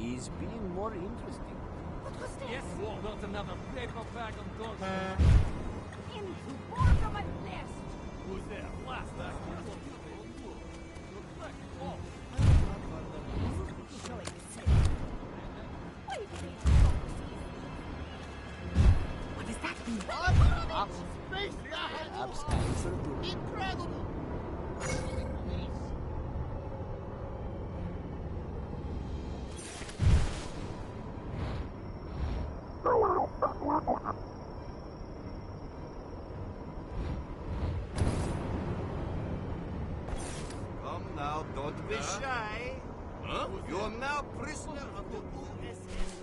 is being more interesting. What was this? Yes, what? Not another paper bag of dust. Insupportable nest! Who's there? Last back. What does that mean? Space Perhaps answer to Incredible! Come now, don't be shy. Huh? You're now prisoner of the USS.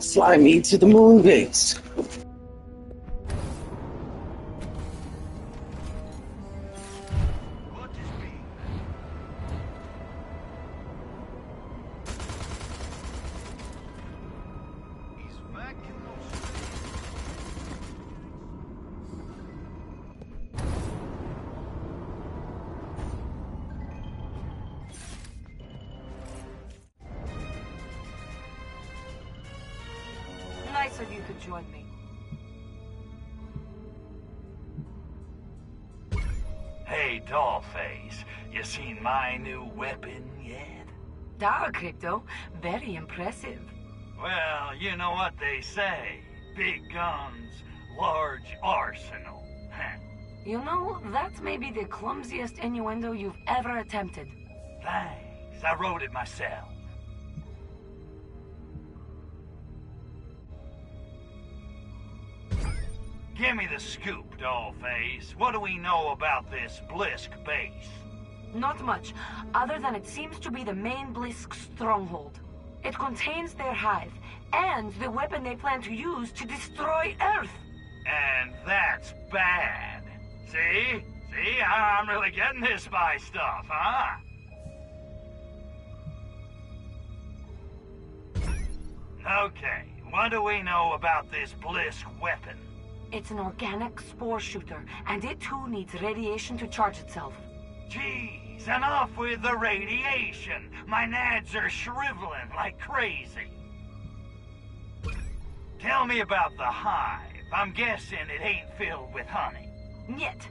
Fly me to the moon base. What is being? Is vacuum of Nice of you to join me. Hey, Dollface, you seen my new weapon yet? Dar Crypto, very impressive. Well, you know what they say. Big guns, large arsenal. You know, that's maybe the clumsiest innuendo you've ever attempted. Thanks, I wrote it myself. Give me the scoop, Dollface. What do we know about this Blisk base? Not much, other than it seems to be the main Blisk stronghold. It contains their hive, and the weapon they plan to use to destroy Earth. And that's bad. See? See? I'm really getting this spy stuff, huh? Okay, what do we know about this Blisk weapon? It's an organic spore shooter, and it too needs radiation to charge itself. Jeez, enough with the radiation. My nads are shriveling like crazy. Tell me about the hive. I'm guessing it ain't filled with honey. Yet,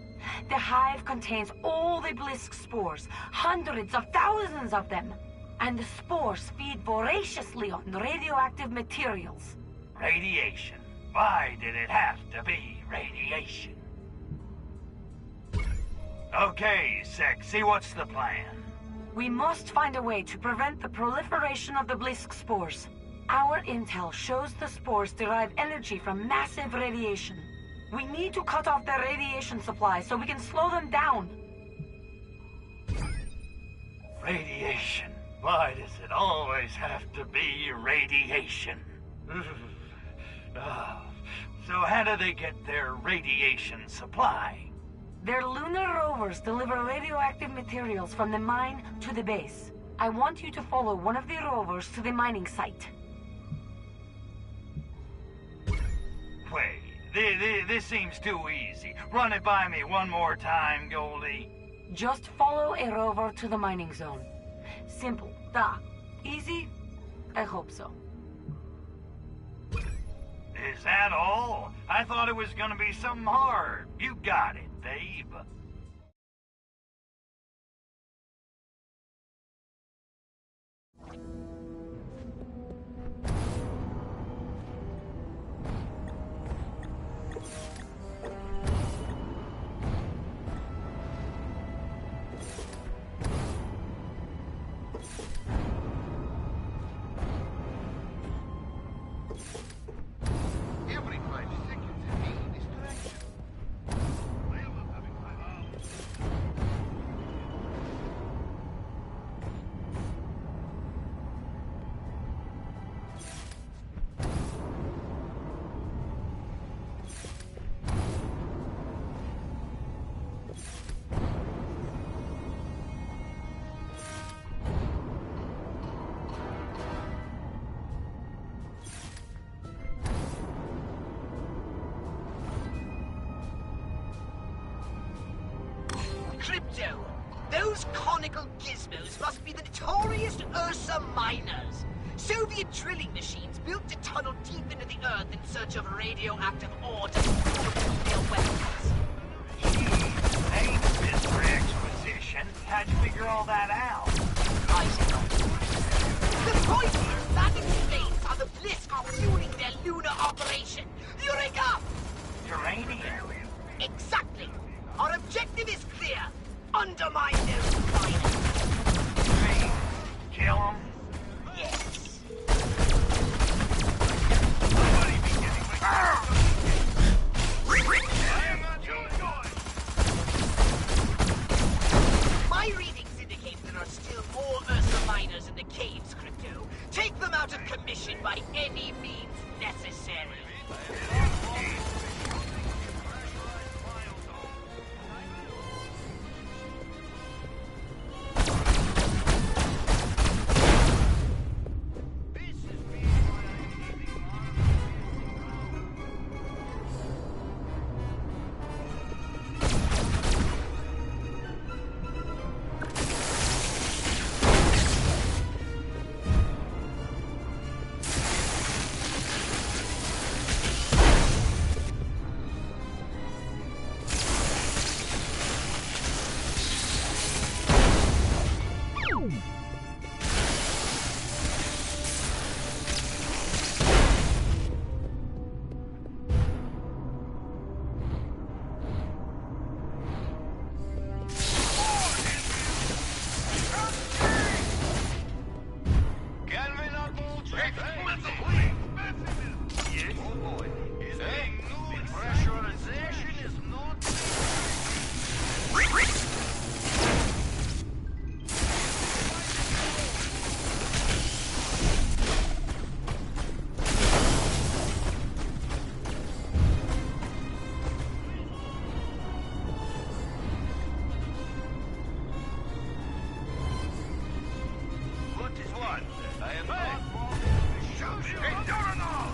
the hive contains all the Blisk spores, hundreds of thousands of them. And the spores feed voraciously on radioactive materials. Radiation. Why did it have to be radiation? Okay, Sexy, what's the plan? We must find a way to prevent the proliferation of the Blisk spores. Our intel shows the spores derive energy from massive radiation. We need to cut off their radiation supply so we can slow them down. Radiation. Why does it always have to be radiation? So how do they get their radiation supply? Their lunar rovers deliver radioactive materials from the mine to the base. I want you to follow one of the rovers to the mining site. Wait, this seems too easy. Run it by me one more time, Goldie. Just follow a rover to the mining zone. Simple. Da. Easy? I hope so. Is that all? I thought it was gonna be something hard. You got it, babe. Every 5 seconds is in this direction. I love having 5 hours. Crypto! Those conical gizmos must be the notorious Ursa miners. Soviet drilling machines built to tunnel deep into the earth in search of radioactive ore to fortify their weapons. Thanks, Mr. Exposition. How'd you figure all that out? I don't. The point is that explains how the Blisk are fueling their lunar operation. Eureka! Uranium. Exactly. Our objective is clear. Undermine those miners. Me? Kill them? Yes. Somebody be getting my I am not your choice. My readings indicate there are still more Ursa miners in the caves, Crypto. Take them out of commission by any means necessary. Can we not all check? Yes. Oh boy. Is there new pressurization is not... What is what? I am not... Hey, Doranov!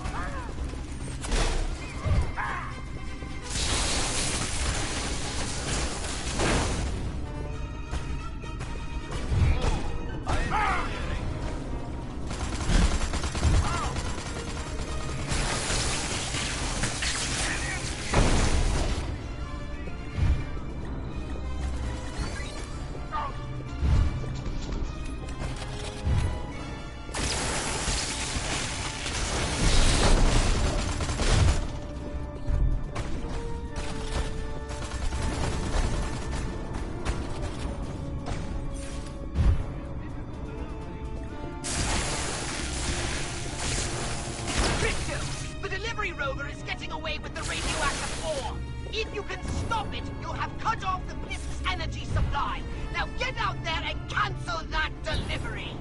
Crypto! The delivery rover is getting away with the radioactive ore. If you can stop it, you'll have cut off the Blisk's energy supply. Now get out there and cancel that delivery!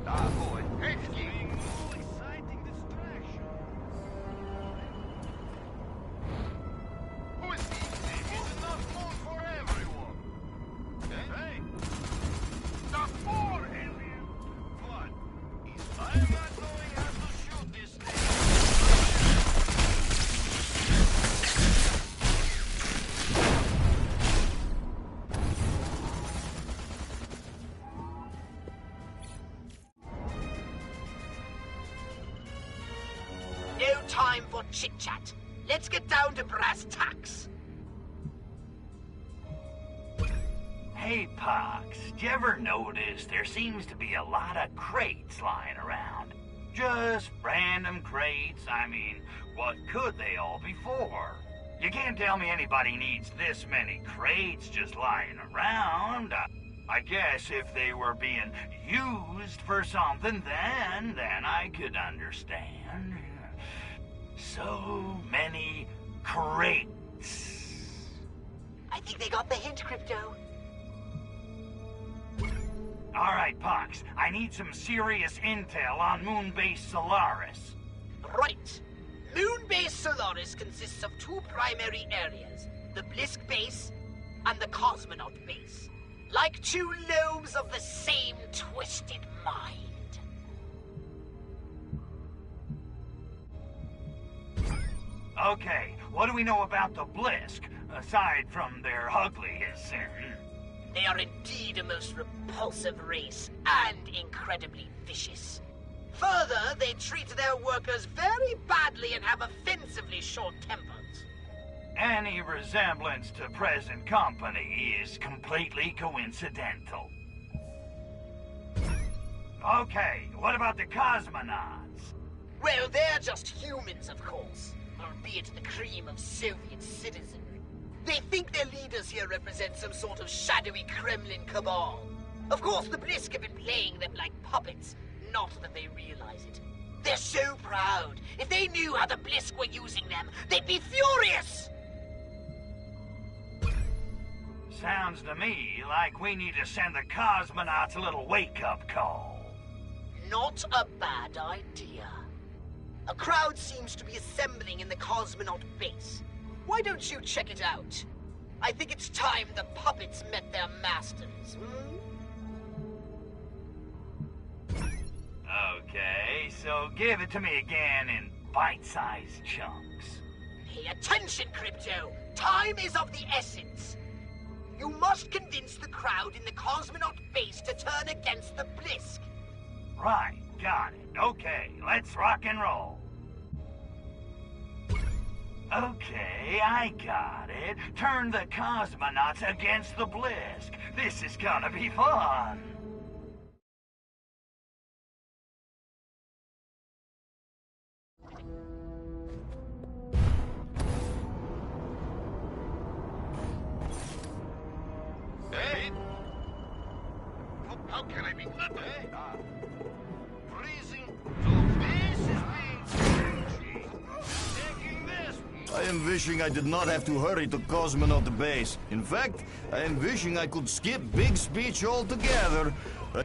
Ah, boy. Head-ski. Exciting distraction. Who is he? He's enough food for everyone. Hey! The poor alien! What? I'm not knowing how to shoot this thing. No time for chit-chat. Let's get down to brass tacks. Hey, Pox, do you ever notice there seems to be a lot of crates lying around? Just random crates. I mean, what could they all be for? You can't tell me anybody needs this many crates just lying around. I guess if they were being used for something, then I could understand. So many crates. I think they got the hint, Crypto. All right, Pox, I need some serious intel on Moonbase Solaris. Right. Moonbase Solaris consists of two primary areas, the Blisk Base and the Cosmonaut Base. Like two lobes of the same twisted mind. Okay, what do we know about the Blisk, aside from their ugliness? They are indeed a most repulsive race and incredibly vicious. Further, they treat their workers very badly and have offensively short tempers. Any resemblance to present company is completely coincidental. Okay, what about the cosmonauts? Well, they're just humans, of course, albeit the cream of Soviet citizenry. They think their leaders here represent some sort of shadowy Kremlin cabal. Of course, the Blisk have been playing them like puppets, not that they realize it. They're so proud. If they knew how the Blisk were using them, they'd be furious! Sounds to me like we need to send the cosmonauts a little wake-up call. Not a bad idea. A crowd seems to be assembling in the Cosmonaut base. Why don't you check it out? I think it's time the puppets met their masters, Okay, so give it to me again in bite-sized chunks. Pay attention, Crypto! Time is of the essence! You must convince the crowd in the Cosmonaut base to turn against the Blisk. Right, got it. Okay, let's rock and roll. Okay, I got it. Turn the cosmonauts against the Blisk. This is gonna be fun. Hey? How can I be? Hey? Freezing. So this is being taking this. I am wishing I did not have to hurry to Cosmonaut base. In fact, I am wishing I could skip big speech altogether. I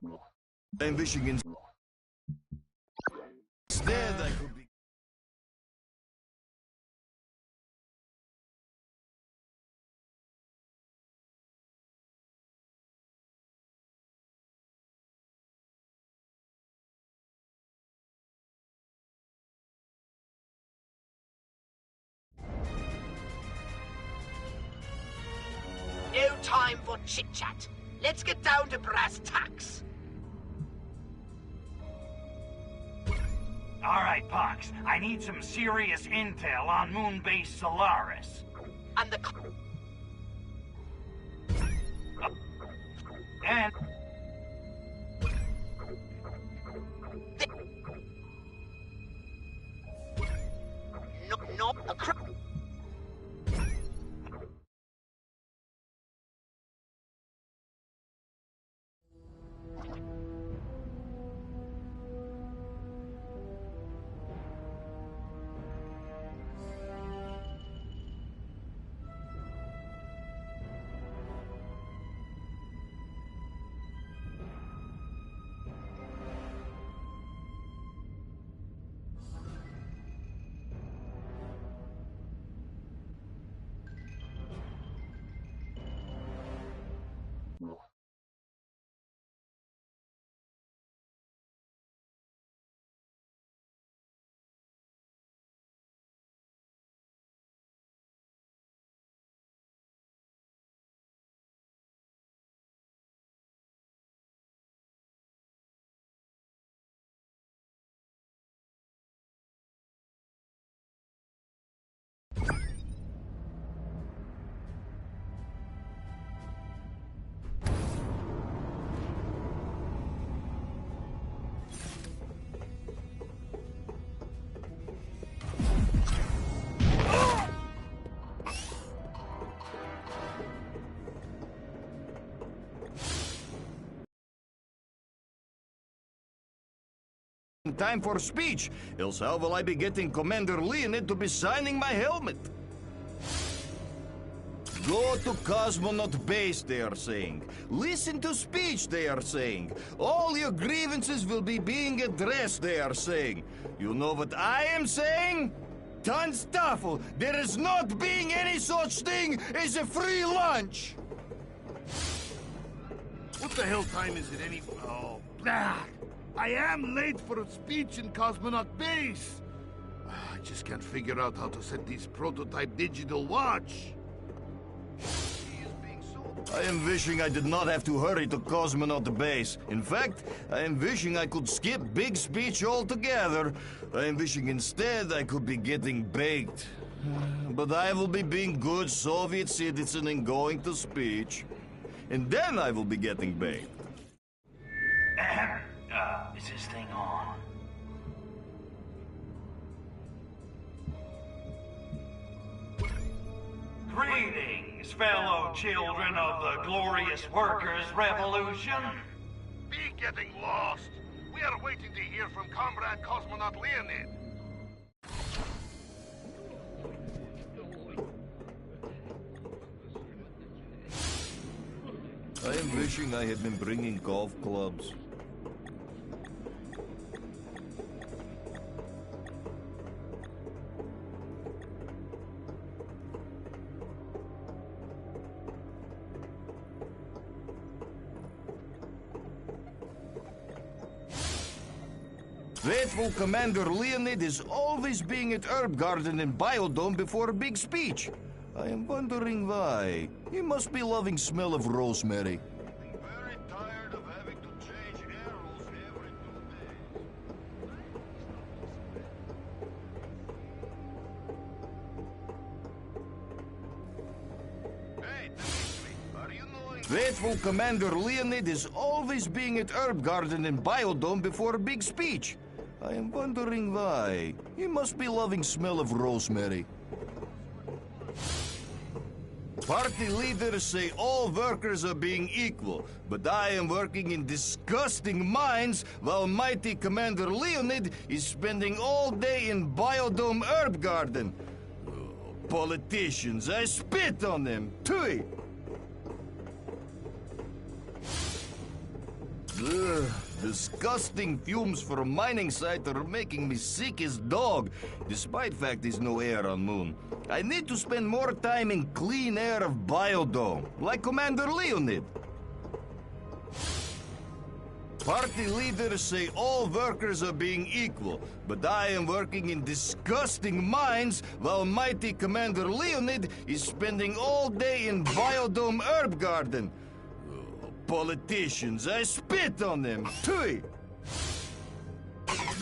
am wishing instead I could be... No time for chit-chat. Let's get down to brass tacks. All right, Pox, I need some serious intel on Moonbase Solaris. And the... And... Not a crowd. Time for speech, else how will I be getting Commander Leonid to be signing my helmet? Go to Cosmonaut Base, they are saying. Listen to speech, they are saying. All your grievances will be being addressed, they are saying. You know what I am saying? Tanstaffel, there is not being any such thing as a free lunch! What the hell time is it anyway? Oh, blah. I am late for a speech in Cosmonaut Base. I just can't figure out how to set this prototype digital watch. I am wishing I did not have to hurry to Cosmonaut Base. In fact, I am wishing I could skip big speech altogether. I am wishing instead I could be getting baked. But I will be being good Soviet citizen and going to speech. And then I will be getting baked. Is this thing on? Greetings, fellow children of the glorious workers' revolution. Be getting lost. We are waiting to hear from Comrade Cosmonaut Leonid. I am wishing I had been bringing golf clubs. Faithful Commander Leonid is always being at Herb Garden and Biodome before a big speech. I am wondering why. He must be loving smell of rosemary. Very tired of having to change arrows every 2 days. Hey, Dmitri, are you knowing... Faithful Commander Leonid is always being at Herb Garden and Biodome before a big speech. I am wondering why. He must be loving smell of rosemary. Party leaders say all workers are being equal, but I am working in disgusting mines while mighty Commander Leonid is spending all day in Biodome Herb Garden. Oh, politicians, I spit on them. Tui! Ugh, disgusting fumes from a mining site are making me sick as dog, despite fact there's no air on Moon. I need to spend more time in clean air of Biodome, like Commander Leonid. Party leaders say all workers are being equal, but I am working in disgusting mines while mighty Commander Leonid is spending all day in Biodome Herb Garden. Politicians, I spit on them. Tui!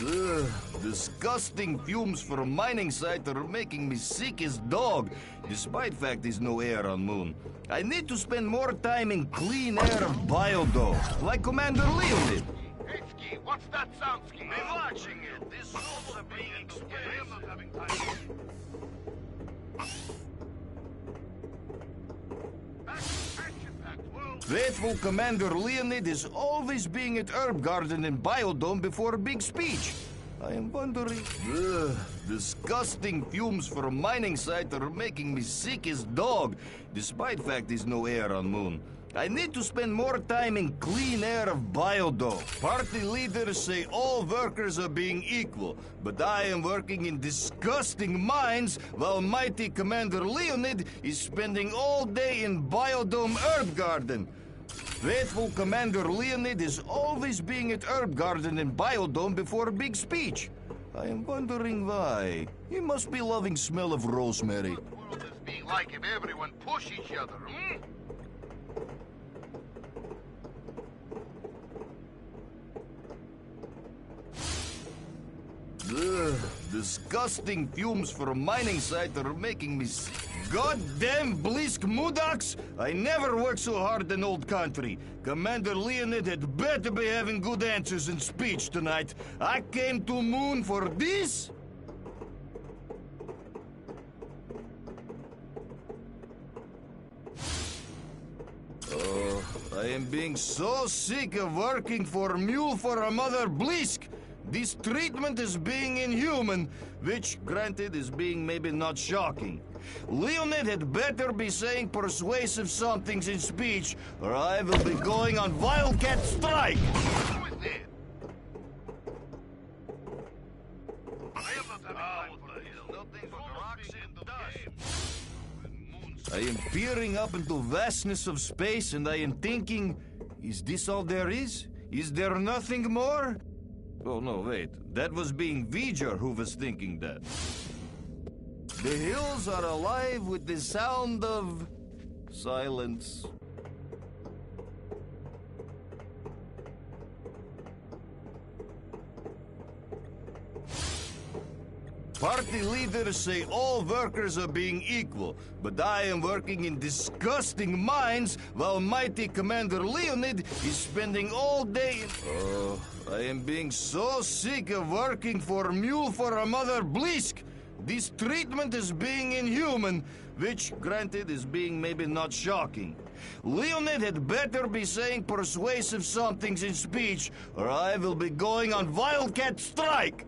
Ugh, disgusting fumes from a mining site are making me sick as dog, despite fact there's no air on Moon. I need to spend more time in clean air of Biodome, like Commander Leonid. Hey, Ski, what's that sound, Ski? Be watching it. This souls are being exposed. I'm not having time. Faithful Commander Leonid is always being at Herb Garden and Biodome before a big speech. I am wondering... Ugh, disgusting fumes from a mining site are making me sick as dog, despite fact there's no air on Moon. I need to spend more time in clean air of Biodome. Party leaders say all workers are being equal, but I am working in disgusting mines while mighty Commander Leonid is spending all day in Biodome Herb Garden. Faithful Commander Leonid is always being at Herb Garden and Biodome before a big speech. I am wondering why. He must be loving smell of rosemary. What would this be like if everyone push each other, hmm? Ugh, disgusting fumes from a mining site are making me sick. Goddamn Blisk Mudaks! I never worked so hard in old country. Commander Leonid had better be having good answers in speech tonight. I came to Moon for this? Oh, I am being so sick of working for Mule for a Mother Blisk. This treatment is being inhuman, which, granted, is being maybe not shocking. Leonid had better be saying persuasive somethings in speech, or I will be going on Wildcat strike! Who is there? I am not having time for this. Nothing but rocks and dust. I am peering up into vastness of space, and I am thinking, is this all there is? Is there nothing more? Oh, no, wait. That was being V'ger who was thinking that. The hills are alive with the sound of silence. Party leaders say all workers are being equal, but I am working in disgusting mines while mighty Commander Leonid is spending all day in... Oh, I am being so sick of working for Mule for a Mother Blisk. This treatment is being inhuman, which, granted, is being maybe not shocking. Leonid had better be saying persuasive somethings in speech, or I will be going on Wildcat strike!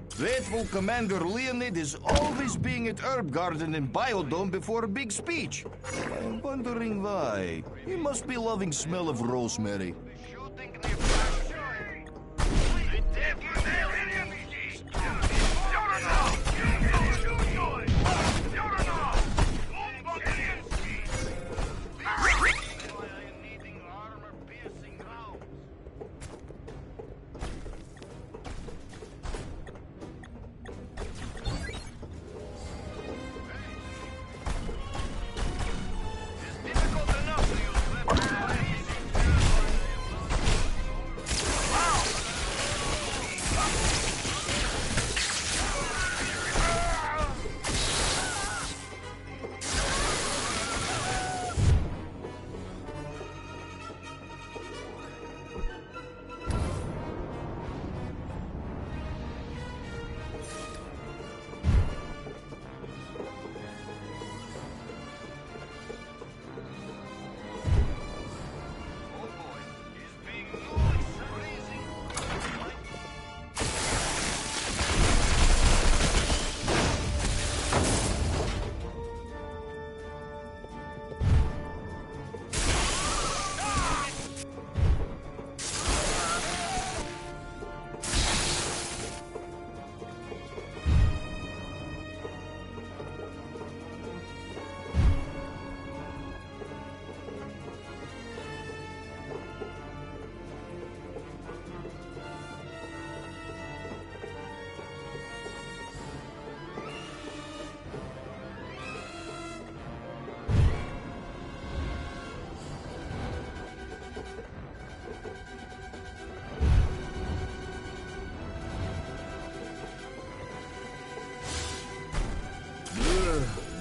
Faithful Commander Leonid is always being at Herb Garden and Biodome before a big speech. I am wondering why. He must be loving smell of rosemary.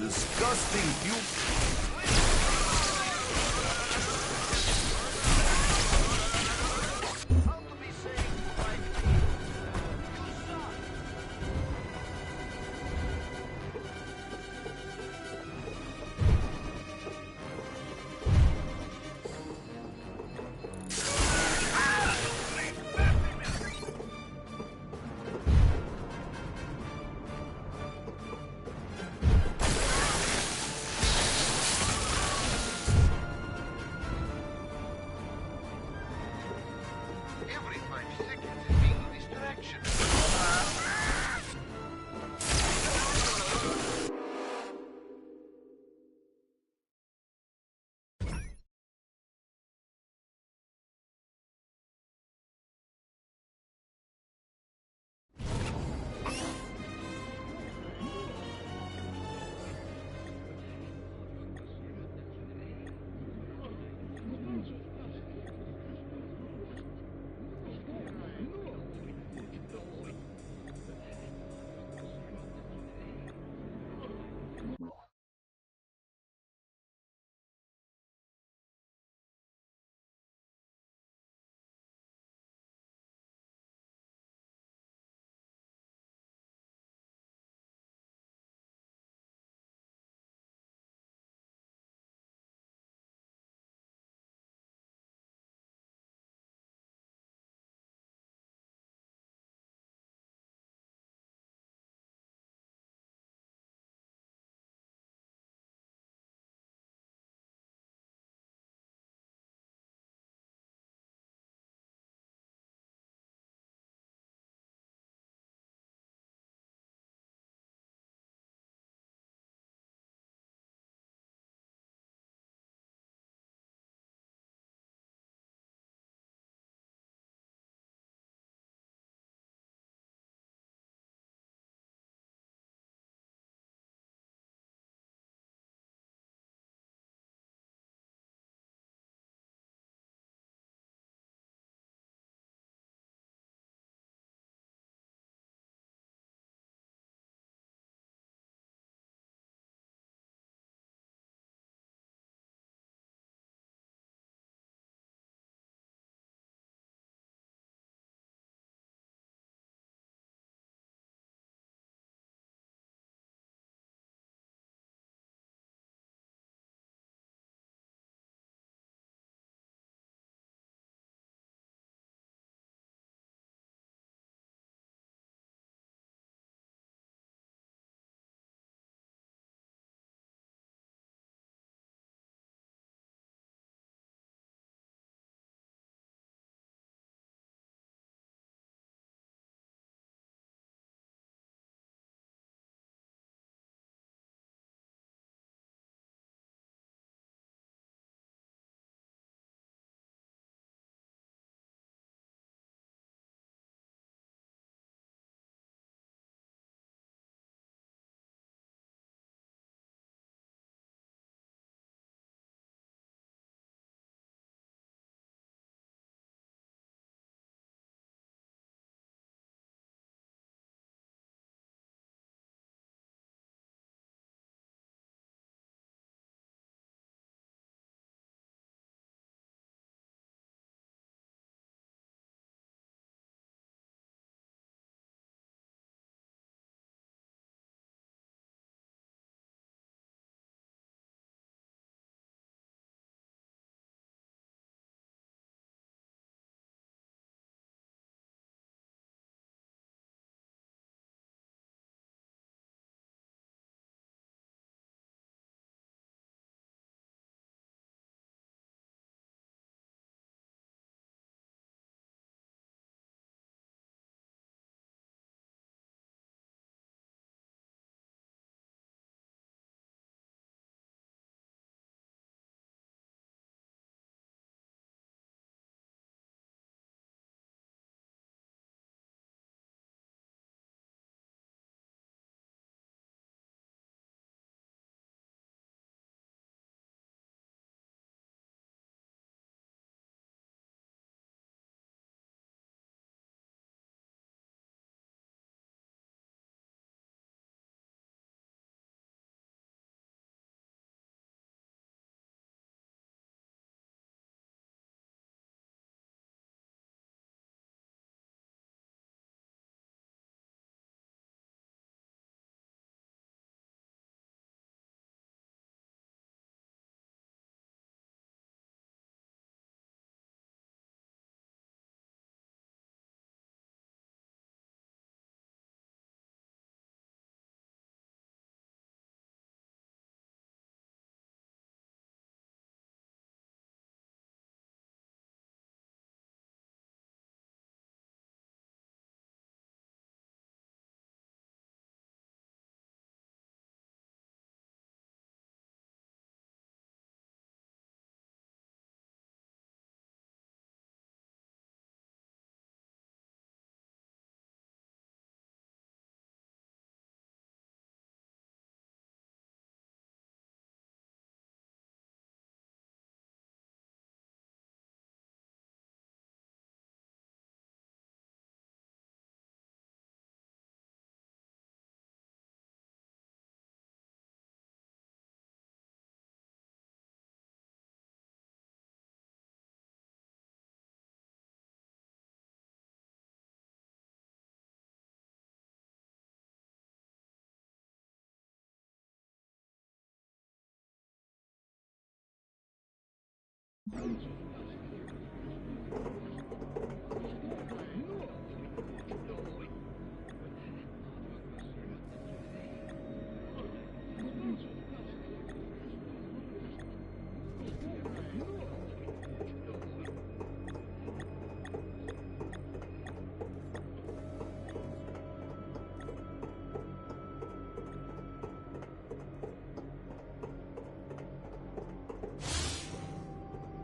Disgusting fume.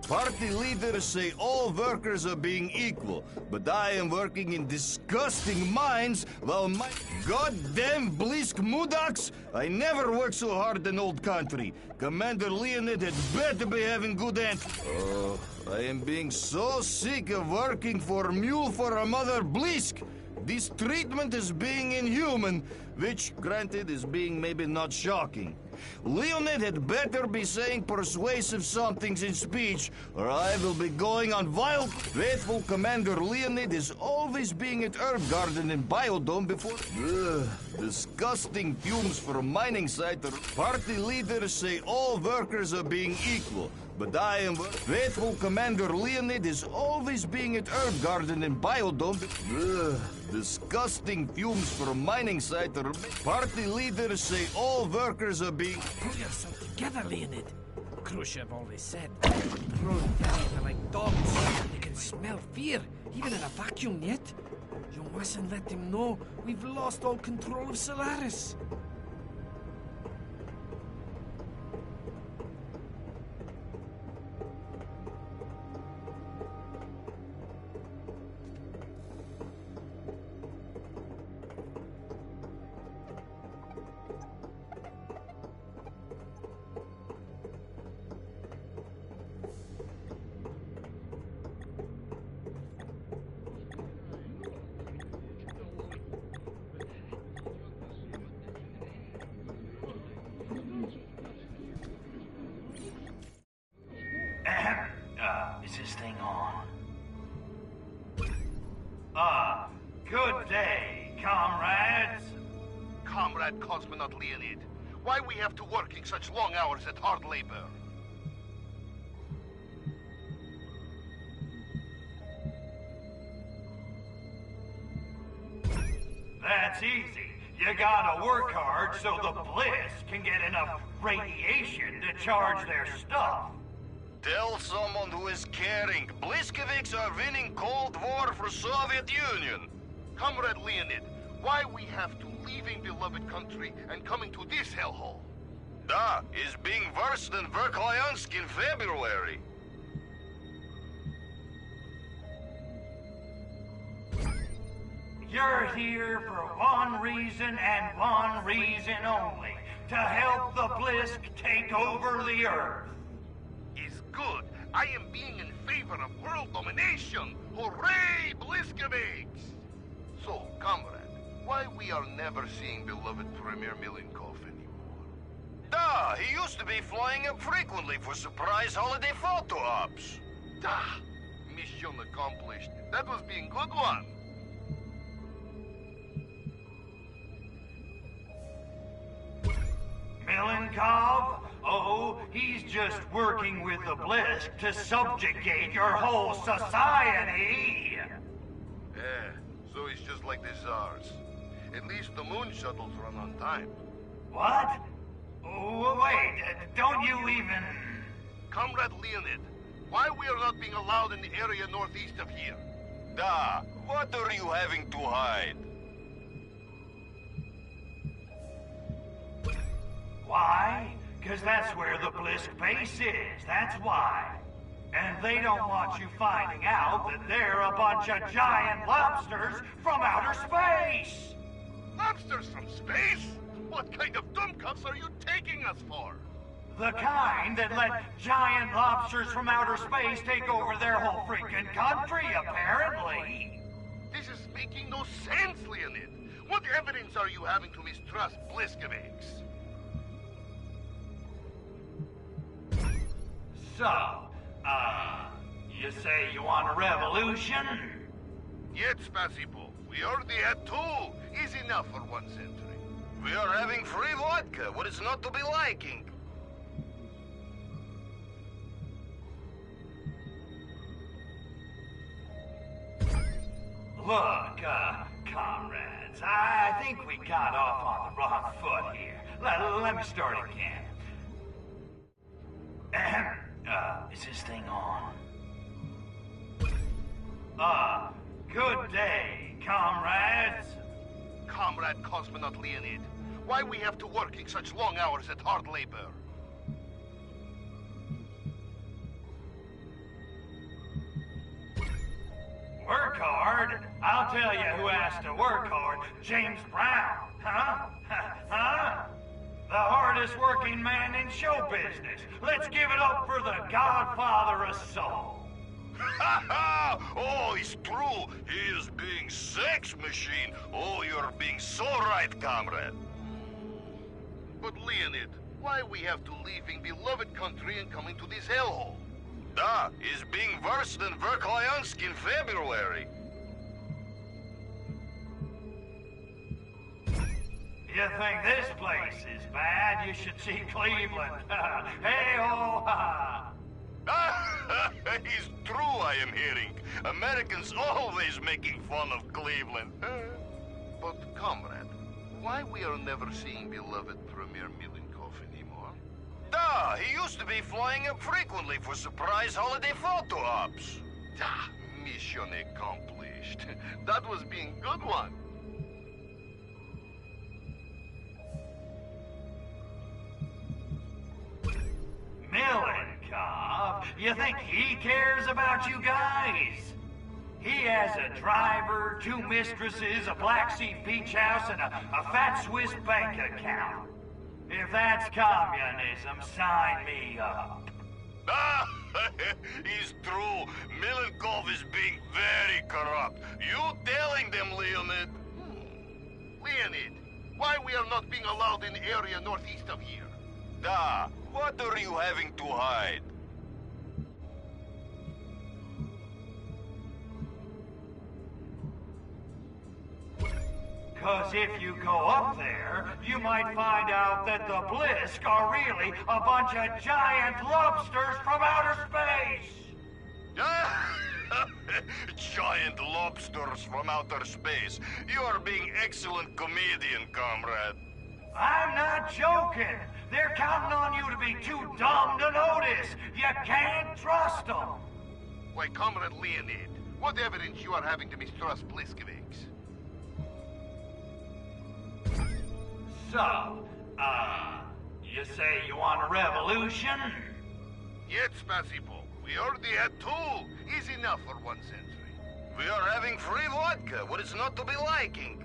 Party leaders say all workers are being equal, but I am working in disgusting mines while my goddamn Blisk Mudaks? I never worked so hard in old country. Commander Leonid had better be having good answers. Oh, I am being so sick of working for mule for a mother Blisk. This treatment is being inhuman, which, granted, is being maybe not shocking. Leonid had better be saying persuasive somethings in speech, or I will be going on wild. Faithful Commander Leonid is always being at Herb Garden and Biodome before. Disgusting fumes from a mining site. Party leaders say all workers are being equal, but I am faithful Commander Leonid is always being at Herb Garden and Biodome. Disgusting fumes from a mining site. Party leaders say all workers are being... Pull yourself together, Leonid. Khrushchev always said, proletariat are like dogs. They can smell fear, even in a vacuum yet. You mustn't let them know we've lost all control of Solaris. Is this thing on? Good day, comrades. Comrade Cosmonaut Leonid, why we have to working such long hours at hard labor? That's easy. You gotta work hard so the Bliss can get enough radiation to charge their stuff. Tell someone who is caring. Bliskeviks are winning Cold War for Soviet Union. Comrade Leonid, why we have to leaving beloved country and coming to this hellhole? Da is being worse than Verkhoyansk in February. You're here for one reason and one reason only. To help the Blisk take over the Earth. Is good. I am being in favor of world domination. Hooray, Bliskeviks! So, comrade, why we are never seeing beloved Premier Milenkov anymore? Da, he used to be flying up frequently for surprise holiday photo ops. Da! Mission accomplished. That was being good one. Milenkov? Oh, he's just working with the Blisk to subjugate your whole society. Yeah, so he's just like the Tsars. At least the moon shuttles run on time. What? Oh, wait, don't you even... Comrade Leonid, why we are not being allowed in the area northeast of here? Da, what are you having to hide? Why? Because that's where the Blisk base is, that's why. And they don't want you finding out that they're a bunch of giant lobsters from outer space! Lobsters from space? What kind of dumbcuffs are you taking us for? The kind that let giant lobsters from outer space take over their whole freaking country, apparently. This is making no sense, Leonid. What evidence are you having to mistrust Bliskeviks? So, you say you want a revolution? Yet, Spasibo. We already had two. Is enough for 1 century. We are having free vodka. What is not to be liking? Look, comrades, I think we got off on the wrong foot here. Let me start again. Is this thing on? Good day, comrades. Comrade Cosmonaut Leonid, why we have to working such long hours at hard labor? Work hard? I'll tell you who has to work hard. James Brown, huh? Huh? The hardest working man in show business. Let's give it up for the godfather of soul. Oh, it's true. He is being sex machine. Oh, you're being so right, comrade. But Leonid, why we have to leaving beloved country and coming to this hellhole? Da, is being worse than Verkhoyansk in February. You think this place is bad? You should see Cleveland. Hey-ho! It's true, I am hearing. Americans always making fun of Cleveland. But, comrade, why we are never seeing beloved Premier Milenkov anymore? Da, he used to be flying up frequently for surprise holiday photo ops. Ah, mission accomplished. That was being good one. Milenkov? You think he cares about you guys? He has a driver, 2 mistresses, a Black Sea beach house, and a fat Swiss bank account. If that's communism, sign me up. Ah, it's true. Milenkov is being very corrupt. You telling them, Leonid? Leonid, why we are not being allowed in the area northeast of here? Da, what are you having to hide? Because if you go up there, you might find out that the Blisk are really a bunch of giant lobsters from outer space! Giant lobsters from outer space. You are being excellent comedian, comrade. I'm not joking. They're counting on you to be too dumb to notice. You can't trust them. Why, Comrade Leonid, what evidence you are having to mistrust Bliskovics? So, you say you want a revolution? Yet, Spasibo, we already had 2. Easy enough for 1 century. We are having free vodka. What is not to be liking?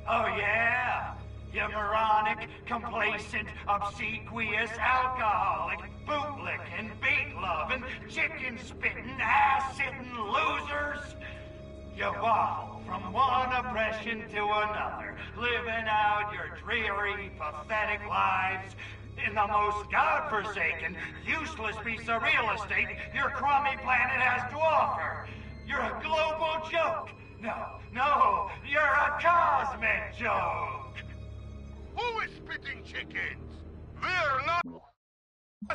Oh, yeah? You moronic, complacent, obsequious, alcoholic, bootlicking, beat-loving, chicken-spitting, ass-sitting losers! You waffle from one oppression to another, living out your dreary, pathetic lives in the most godforsaken, useless piece of real estate your crummy planet has to offer. You're a global joke. No, you're a cosmic joke. Who is spitting chickens? We're not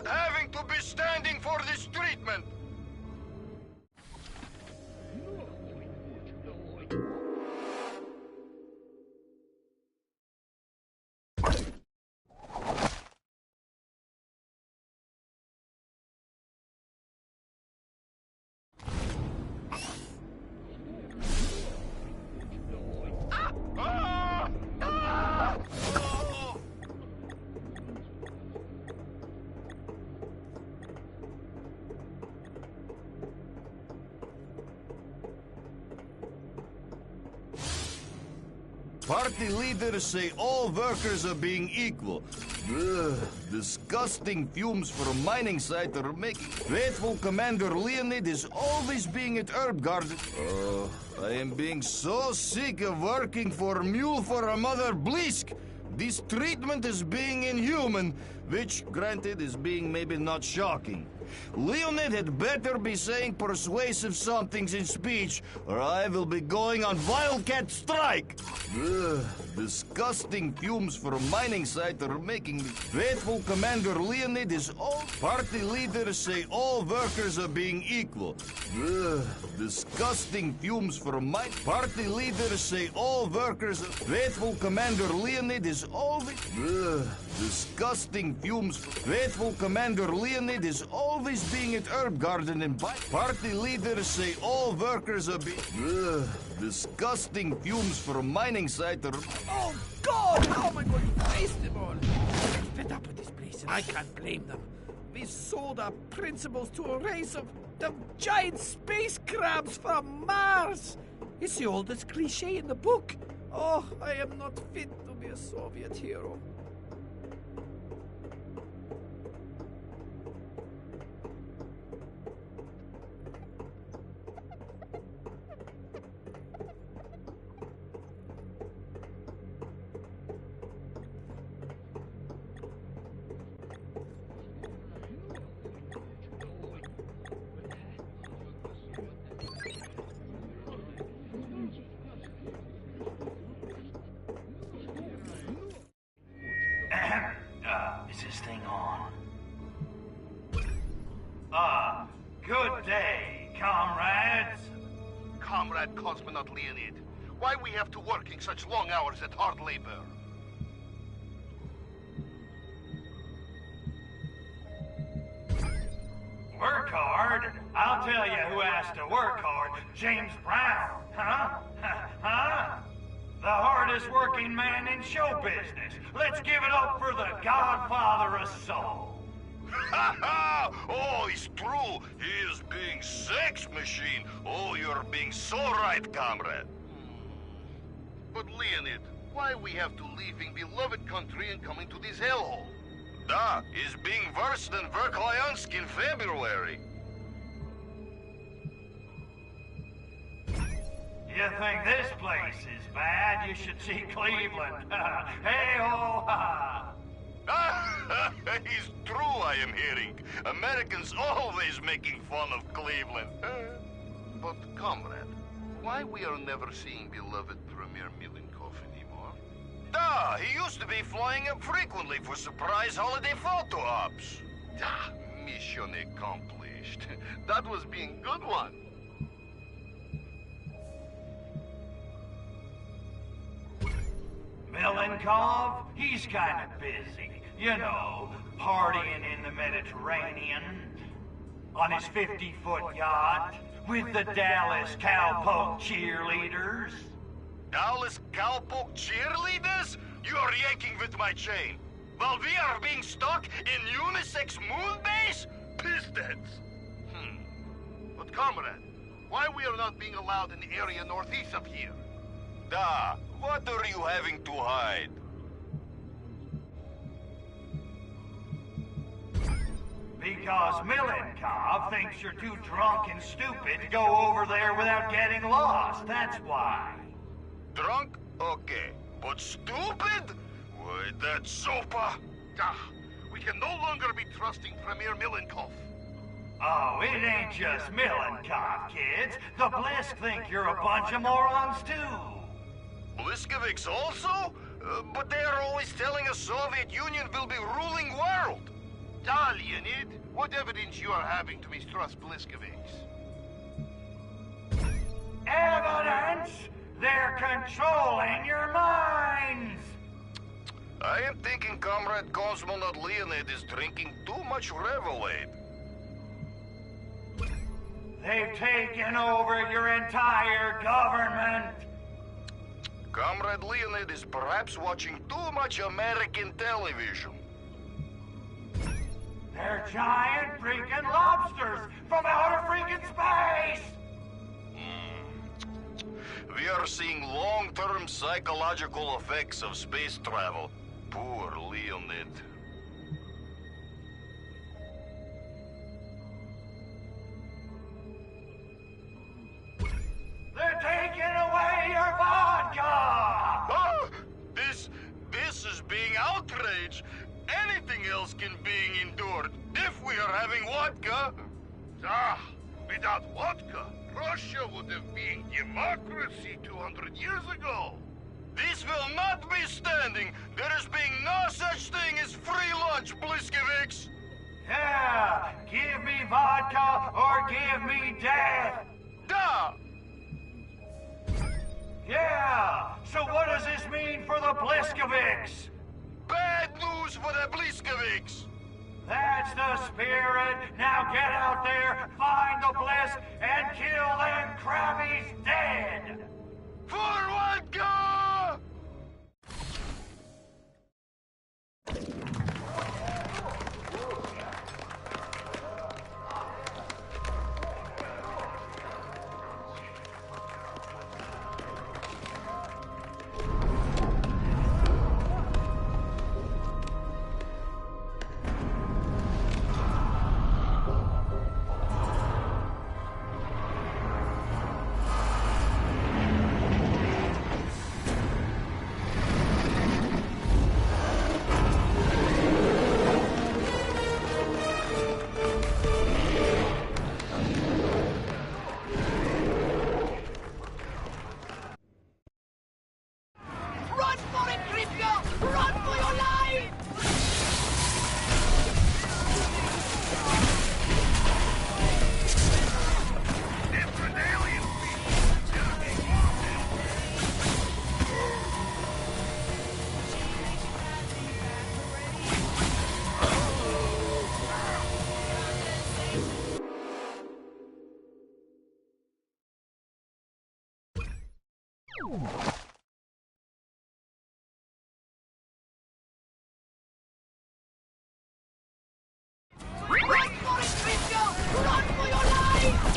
having to be standing for this treatment. Party leaders say all workers are being equal. Ugh, disgusting fumes from a mining site are making... Faithful Commander Leonid is always being at Herb Garden. Oh, I am being so sick of working for Mule for a Mother Blisk. This treatment is being inhuman. which, granted, is being maybe not shocking. Leonid had better be saying persuasive somethings in speech, or I will be going on wildcat strike. Ugh, disgusting fumes from a mining site are making me. Faithful Commander Leonid is all. Party leaders say all workers are being equal. Ugh, disgusting fumes from my. Party leaders say all workers. Faithful Commander Leonid is always. Ugh, disgusting fumes. Faithful Commander Leonid is always being at Herb Garden and by. Party leaders say all workers are being. Ugh, disgusting fumes from mining site are. Oh, God! How am I going to face them all? I'm fed up with this place, and I can't blame them. We've sold our principles to a race of giant space crabs from Mars. It's the oldest cliche in the book. Oh, I am not fit to be a Soviet hero. Is this thing on? Good day, comrades. Comrade Cosmonaut Leonid, why we have to working such long hours at hard labor? Work hard? I'll tell you who has to work hard. James Brown, huh? Huh? The hardest working man in show business. Let's give it up for the Godfather of Soul. Ha ha! Oh, it's true. He is being sex machine. Oh, you're being so right, comrade. But Leonid, why we have to leaving beloved country and coming to this hellhole? Da, is being worse than Verkhoyansk in February. You think this place is bad? You should see Cleveland. Hey-ho! It's true, I am hearing. Americans always making fun of Cleveland. But, comrade, why we are never seeing beloved Premier Milenkov anymore? Da, he used to be flying up frequently for surprise holiday photo ops. Da, mission accomplished. That was being good one. Milenkov, he's kind of busy. You know, partying in the Mediterranean, on his 50-foot yacht, with the Dallas Cowpoke cheerleaders. Dallas Cowpoke cheerleaders? You are yanking with my chain. While we are being stuck in unisex moon base? Pistons. But comrade, why we are not being allowed in the area northeast of here? Da, what are you having to hide? Because Milenkov thinks you're too drunk and stupid to go over there without getting lost, that's why. Drunk? Okay. But stupid? Why, that's super. Da, we can no longer be trusting Premier Milenkov. Oh, it ain't just Milenkov, kids. The Blisk think you're a bunch of morons, too. Bliskovics also? But they are always telling us Soviet Union will be ruling world. Da, Leonid, what evidence you are having to mistrust Bliskovics? Evidence? They're controlling your minds! I am thinking Comrade Cosmonaut Leonid is drinking too much Revelade. They've taken over your entire government! Comrade Leonid is perhaps watching too much American television. They're giant freaking lobsters from outer freaking space! We are seeing long-term psychological effects of space travel. Poor Leonid. They're taking away your vodka! Ah, this is being outrage. Anything else can being endured if we are having vodka. Ah, without vodka, Russia would have been democracy 200 years ago. This will not be standing. There is being no such thing as free lunch, Bliskeviks. Yeah, give me vodka or give me death. Da! Yeah, so what does this mean for the Bliskeviks? Bad news for the Bliskeviks. That's the spirit. Now get out there, find the Bliss, and kill them crabbies dead. For vodka! Run for it, Grifka! Run for your life! Different alien Run for it, Grifka! Run for your life!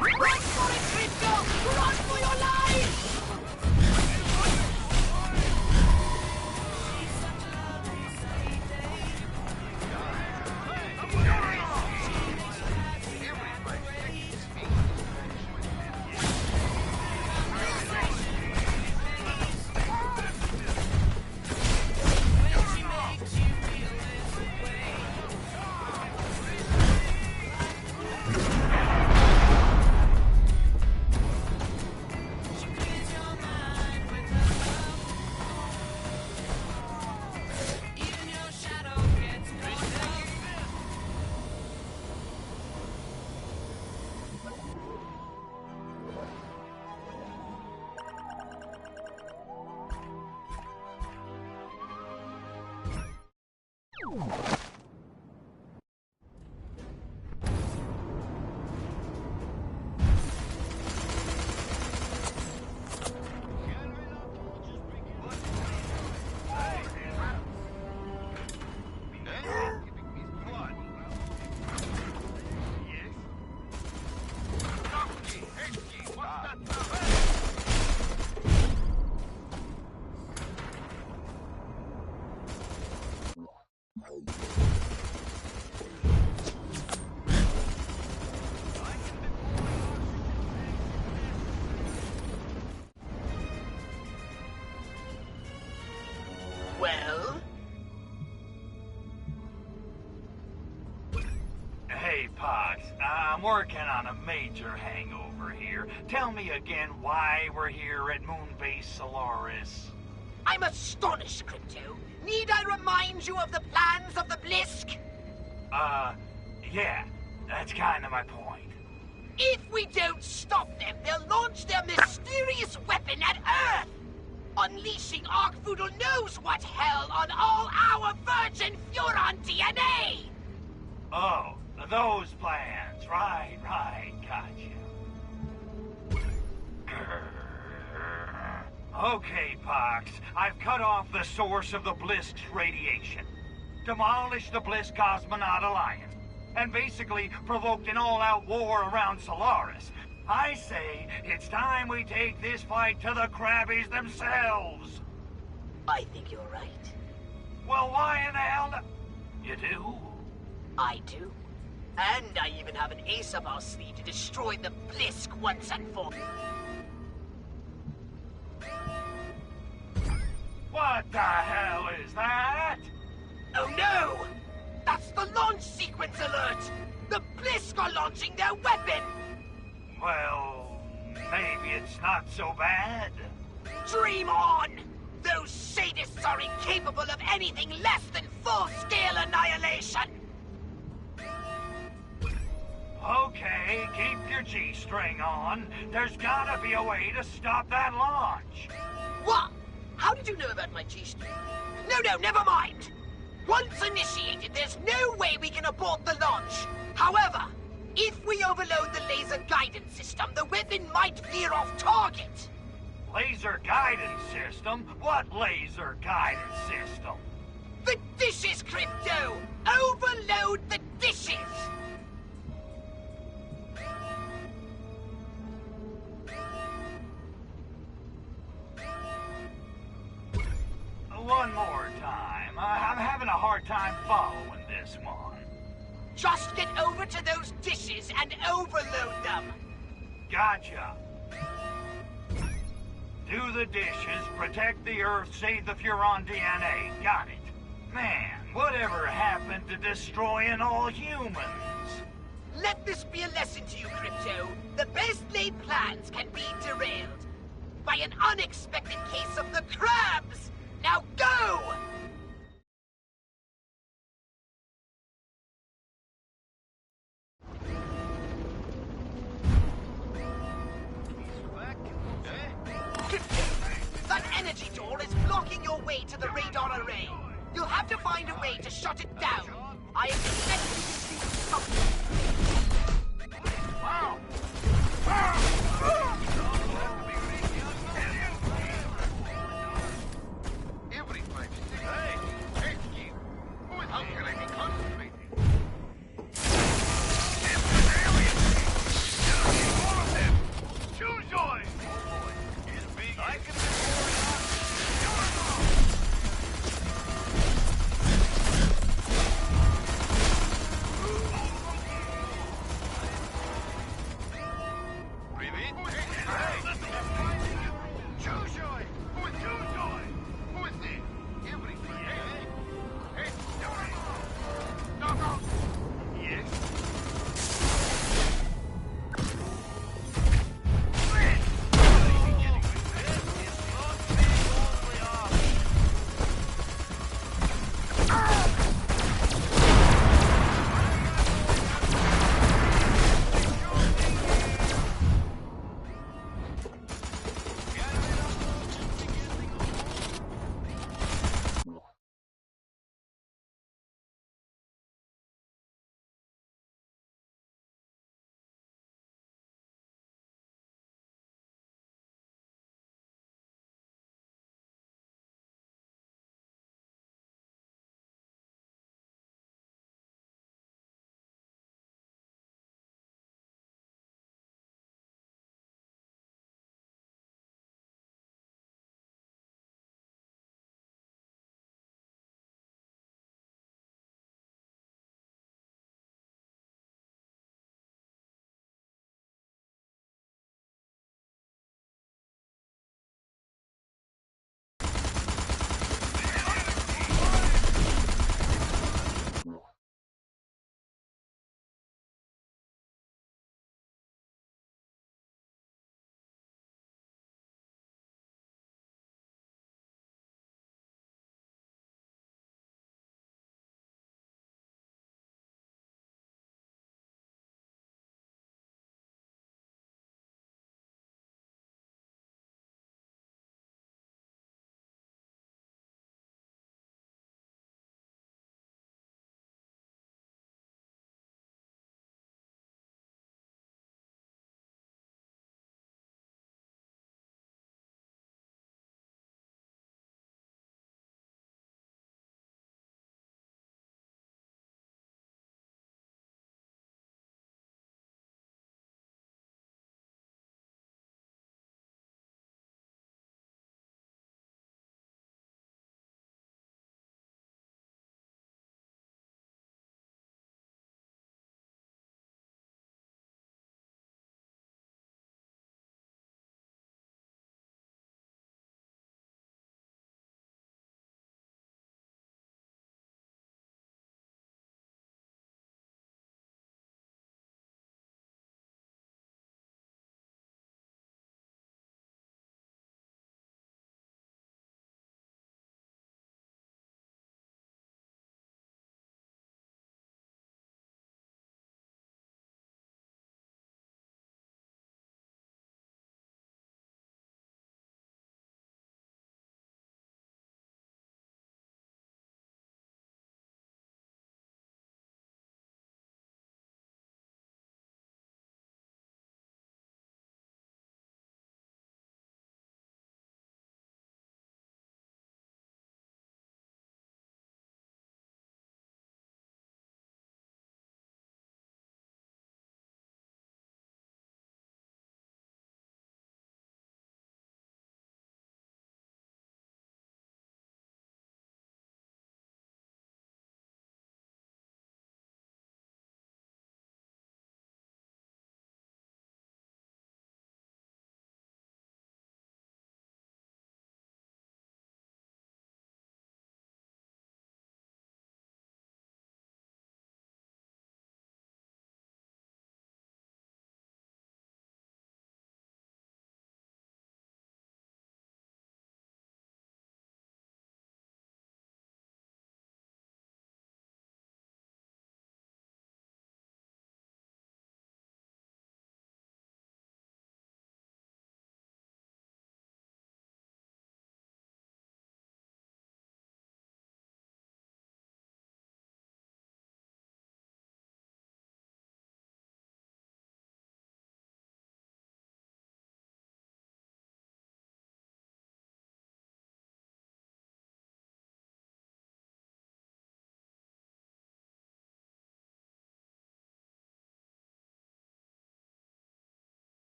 Run for it, Grifka! Run for your life! Well? Hey, Pox, I'm working on a major hangover here. Tell me again why we're here at Moonbase Solaris. I'm astonished, Crypto. Need I remind you of the plans of the Blisk? Yeah, that's kind of my point. If we don't stop them, they'll launch their mysterious weapon at Earth! Unleashing Arkvoodle knows what hell on all our Virgin Furon DNA! Oh, those plans. Right, gotcha. Okay, Pox. I've cut off the source of the Blisk's radiation, demolished the Blisk Cosmonaut Alliance, and basically provoked an all-out war around Solaris. I say it's time we take this fight to the Krabbies themselves. I think you're right. Well, why in the hell You do? I do. And I even have an ace up our sleeve to destroy the Blisk once and for all. What the hell is that? Oh no! That's the launch sequence alert! The Blisk are launching their weapon! Well, maybe it's not so bad. Dream on! Those sadists are incapable of anything less than full-scale annihilation! Okay, keep your G-string on. There's gotta be a way to stop that launch. What? How did you know about my G-string? No, never mind! Once initiated, there's no way we can abort the launch. However, if we overload the laser guidance system, the weapon might veer off target. Laser guidance system? What laser guidance system? The dishes, Crypto! Overload the dishes! One more time. I'm having a hard time following this one. Just get over to those dishes and overload them. Gotcha. Do the dishes, protect the Earth, save the Furon DNA. Got it. Man, whatever happened to destroying all humans? Let this be a lesson to you, Crypto. The best laid plans can be derailed by an unexpected case of the crabs. Now go! That energy door is blocking your way to the radar array. You'll have to find a way to shut it down. I expect you can see something. Every 5 seconds. Hey, Steve. How can I be concentrating? It's an alien! All of them! Choose yours! It's big. I can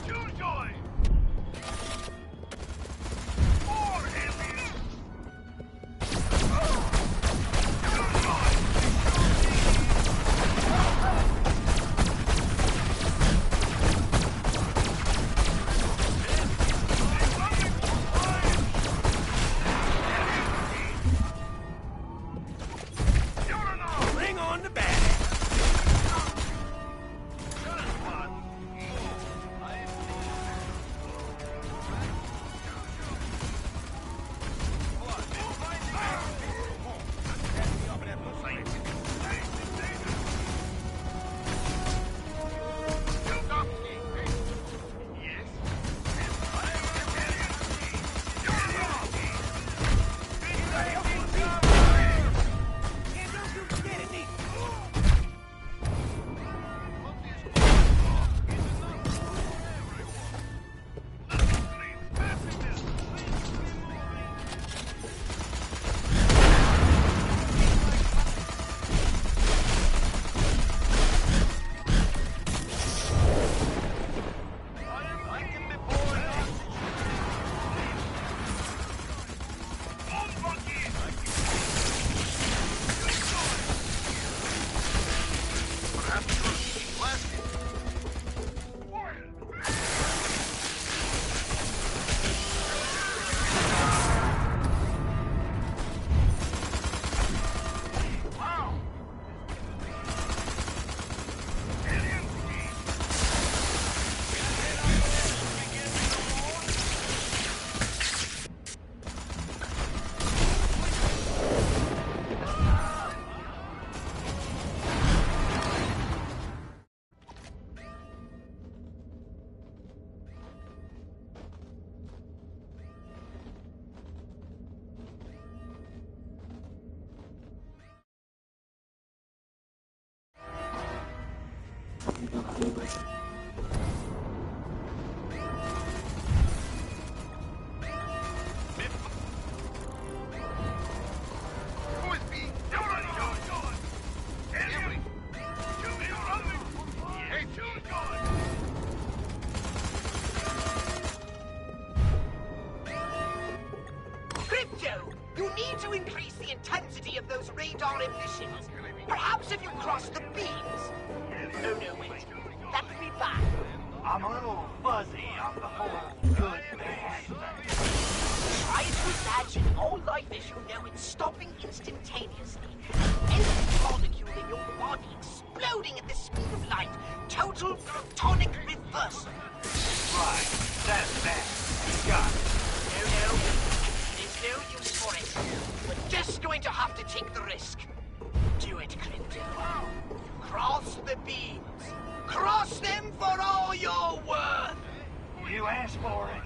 Killjoy! More aliens! Bring on the bag. Crypto, you need to increase the intensity of those radar emissions. Perhaps if you cross the beams. Oh, no, wait. That would be bad. I'm a little fuzzy on the whole good-bad thing. Try to imagine all life as you know it stopping instantaneously. Every molecule in your body exploding at the speed of light. Total protonic reversal. Right, that's that. Got it. No, there's no use for it. We're just going to have to take the risk. Do it, Crypto. Cross the beams. Cross them for all you're worth. You asked for it.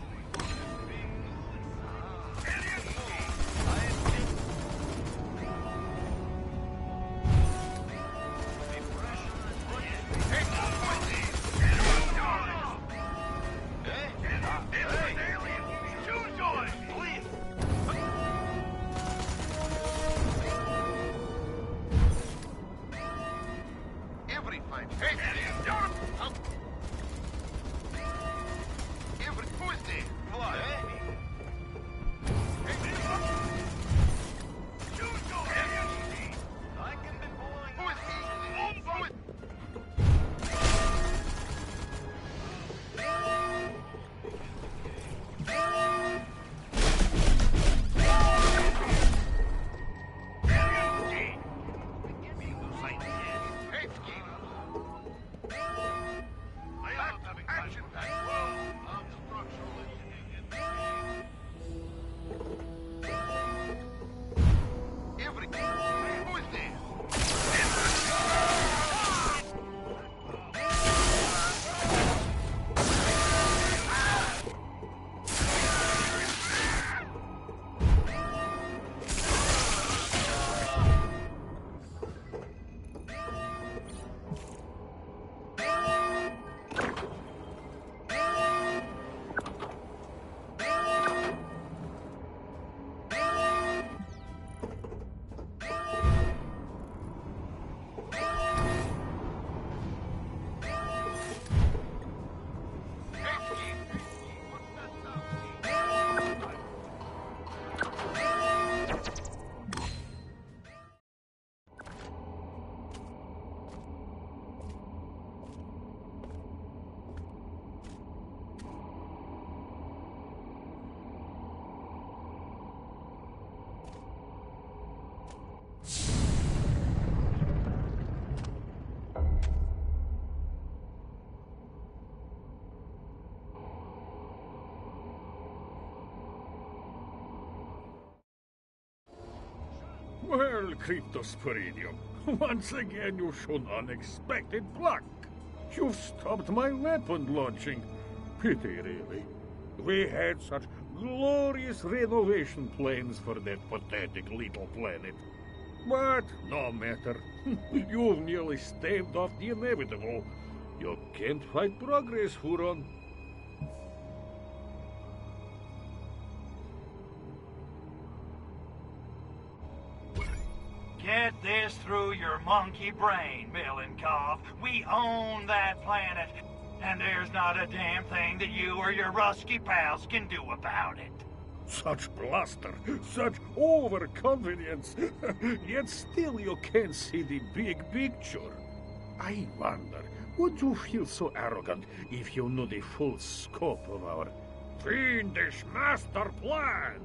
Well, Cryptosporidium, once again you showed unexpected pluck. You've stopped my weapon launching. Pity, really. We had such glorious renovation plans for that pathetic little planet. But no matter. You've nearly staved off the inevitable. You can't fight progress, Huron. Get this through your monkey brain, Milenkov. We own that planet, and there's not a damn thing that you or your Rusky pals can do about it. Such bluster, such overconfidence, yet still you can't see the big picture. I wonder, would you feel so arrogant if you knew the full scope of our fiendish master plan?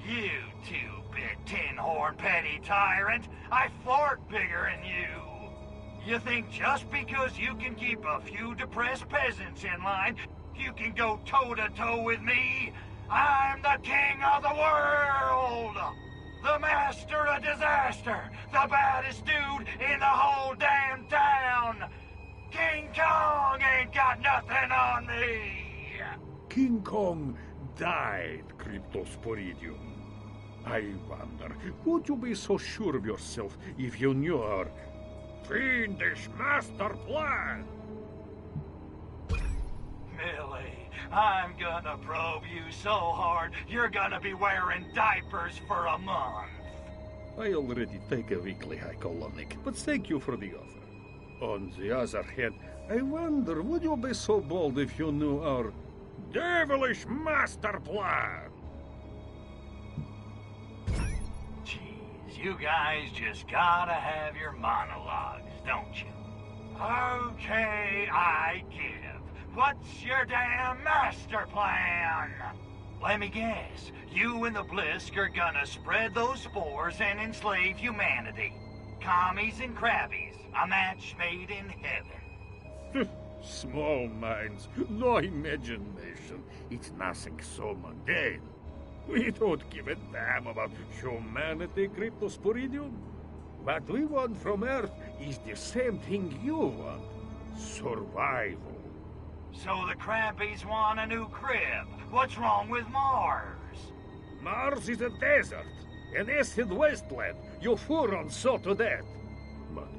You two-bit tin-horn petty tyrant, I fart bigger than you. You think just because you can keep a few depressed peasants in line, you can go toe-to-toe with me? I'm the king of the world! The master of disaster! The baddest dude in the whole damn town! King Kong ain't got nothing on me! King Kong died, Cryptosporidium. I wonder, would you be so sure of yourself if you knew our fiendish master plan? Millie, I'm gonna probe you so hard, you're gonna be wearing diapers for a month. I already take a weekly hycolonic, but thank you for the offer. On the other hand, I wonder, would you be so bold if you knew our devilish master plan? Jeez, you guys just gotta have your monologues, don't you? Okay, I give. What's your damn master plan? Let me guess. You and the Blisk are gonna spread those spores and enslave humanity. Commies and crabbies. A match made in heaven. Small minds, no imagination. It's nothing so mundane. We don't give a damn about humanity, Cryptosporidium. What we want from Earth is the same thing you want. Survival. So the crabbies want a new crib. What's wrong with Mars? Mars is a desert, an acid wasteland. You Furons saw to that. But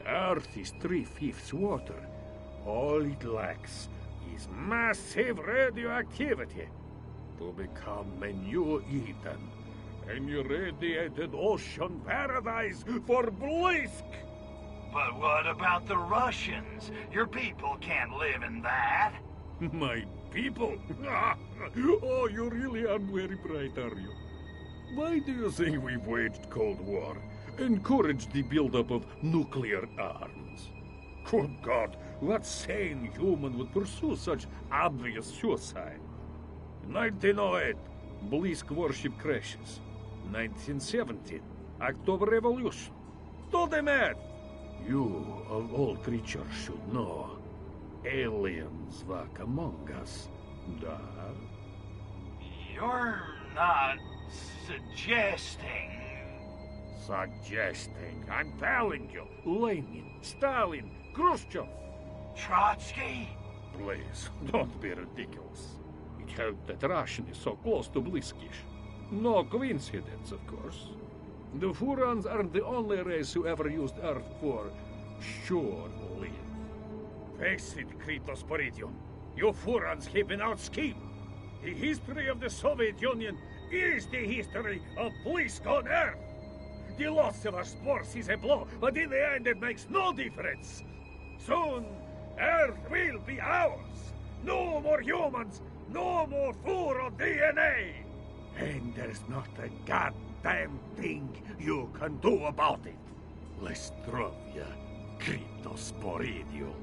Earth is 3/5 water. All it lacks is massive radioactivity to become a new Eden, an irradiated ocean paradise for Blisk. But what about the Russians? Your people can't live in that. My people? Oh, you really aren't very bright, are you? Why do you think we waged Cold War? Encouraged the buildup of nuclear arms? Good God, what sane human would pursue such obvious suicide? 1908, Blisk warship crashes. 1917, October Revolution. Do the math! You, of all creatures, should know. Aliens walk among us. Da? You're not suggesting... Suggesting. I'm telling you. Lenin, Stalin, Khrushchev. Trotsky? Please, don't be ridiculous. It helped that Russian is so close to Bliskish. No coincidence, of course. The Furons aren't the only race who ever used Earth for shore-live. Face it, Cryptosporidium. You Furons have been out-schemed. The history of the Soviet Union is the history of Blisk on Earth. The loss of our spores is a blow, but in the end it makes no difference. Soon, Earth will be ours. No more humans, no more Furon DNA. And there's not a goddamn thing you can do about it. Lestrovia, Cryptosporidium.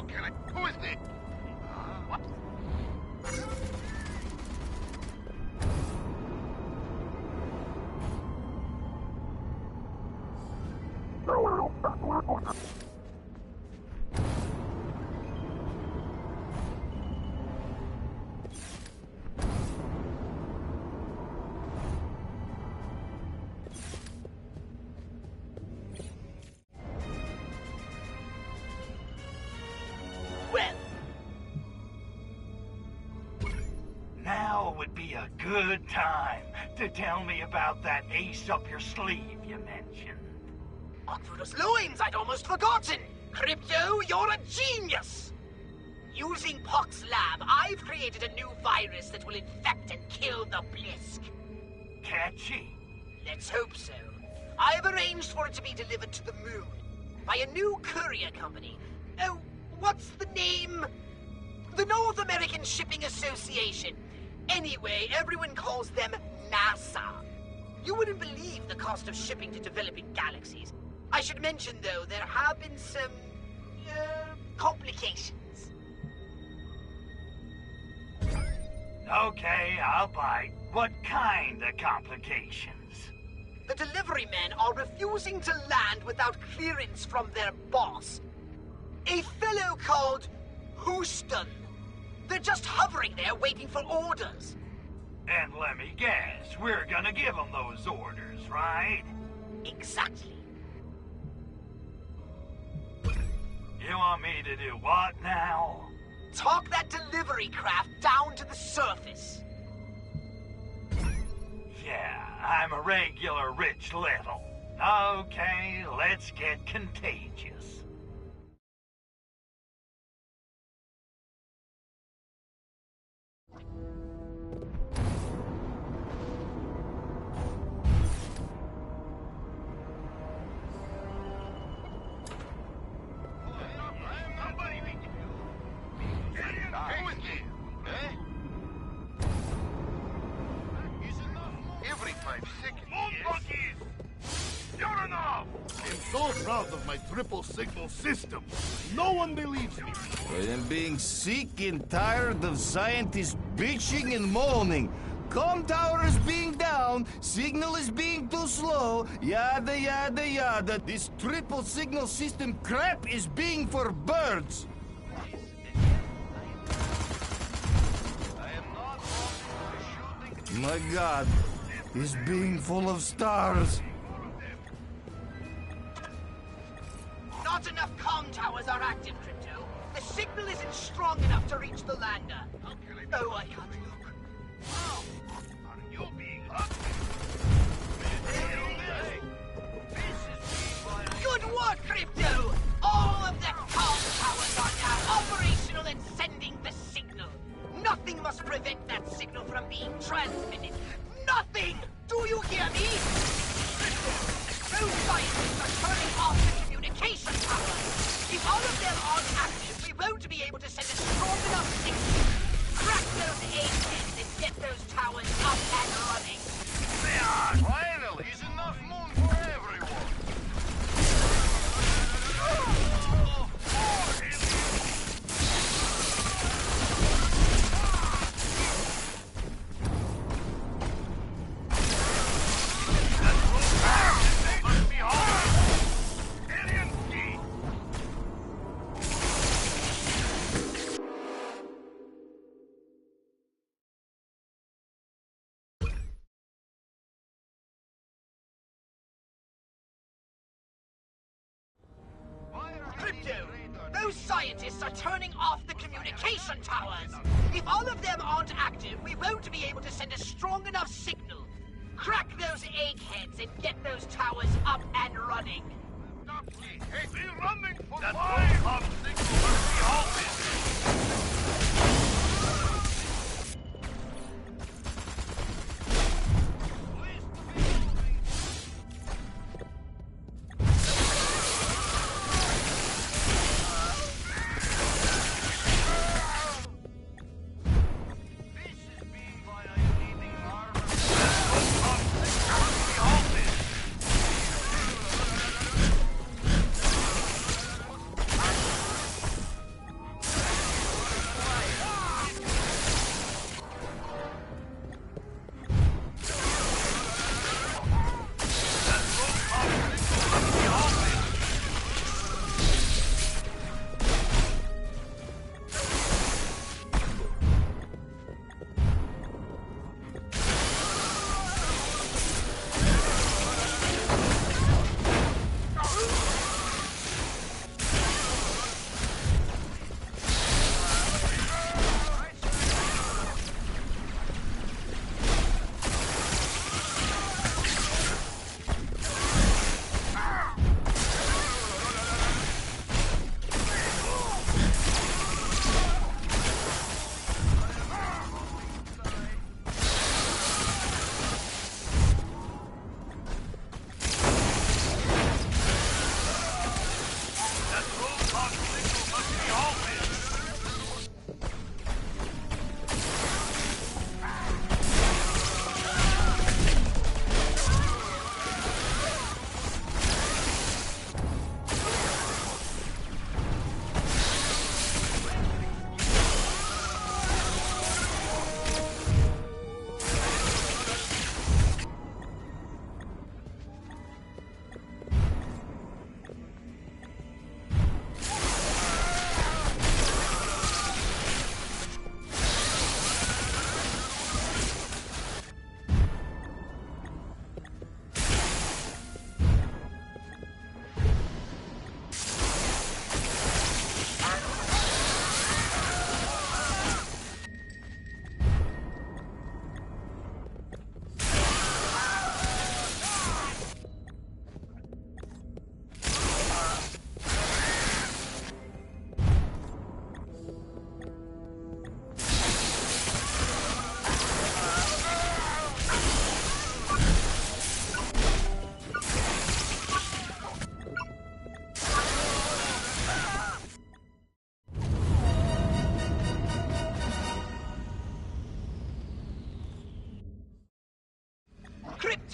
can I... Who is it? What? Well, Now would be a good time to tell me about that ace up your sleeve you mentioned. Octodus Loins, I'd almost forgotten! Crypto, you're a genius! Using Pox's lab, I've created a new virus that will infect and kill the Blisk. Catchy. Let's hope so. I've arranged for it to be delivered to the moon by a new courier company. Oh, what's the name? The North American Shipping Association. Anyway, everyone calls them NASA. You wouldn't believe the cost of shipping to developing galaxies. I should mention, though, there have been some, complications. Okay, I'll bite. What kind of complications? The delivery men are refusing to land without clearance from their boss. A fellow called Houston. They're just hovering there waiting for orders. And let me guess, we're gonna give them those orders, right? Exactly. You want me to do what now? Talk that delivery craft down to the surface. Yeah, I'm a regular Rich Little. Okay, let's get contagious. Every 5 seconds. You're enough! I'm so proud of my triple signal system. No one believes me. I am being sick and tired of scientists bitching and moaning. Com tower is being down, signal is being too slow, yada yada yada. This triple signal system crap is being for birds. My God, is being full of stars. Not enough comm towers are active, Crypto. The signal isn't strong enough to reach the lander. Oh, I can't look. Are you being ugly? Good work, Crypto! All of the comm towers are now operational and sending the signal. Nothing must prevent that signal from being transmitted. Nothing! Do you hear me? Those scientists are turning off the communication towers. If all of them aren't active, we won't be able to send a strong enough signal. Crack those A-10s and get those towers up and running. Finally! Is enough moon for everyone! Crypto, those scientists are turning off the communication towers. If all of them aren't active, we won't be able to send a strong enough signal. Crack those eggheads and get those towers up and running. Hey, we're running for fire! Signal must be halted!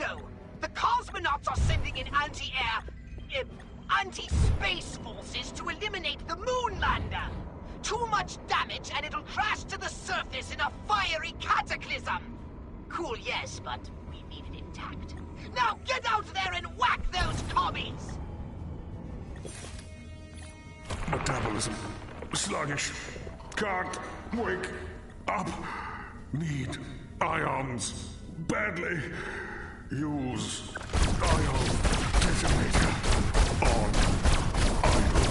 Crypto! The cosmonauts are sending in anti-space forces to eliminate the Moonlander! Too much damage and it'll crash to the surface in a fiery cataclysm! Cool, yes, but we need it intact. Now get out there and whack those commies! Metabolism sluggish. Can't wake up. Need ions badly. Use ion detonator on idle.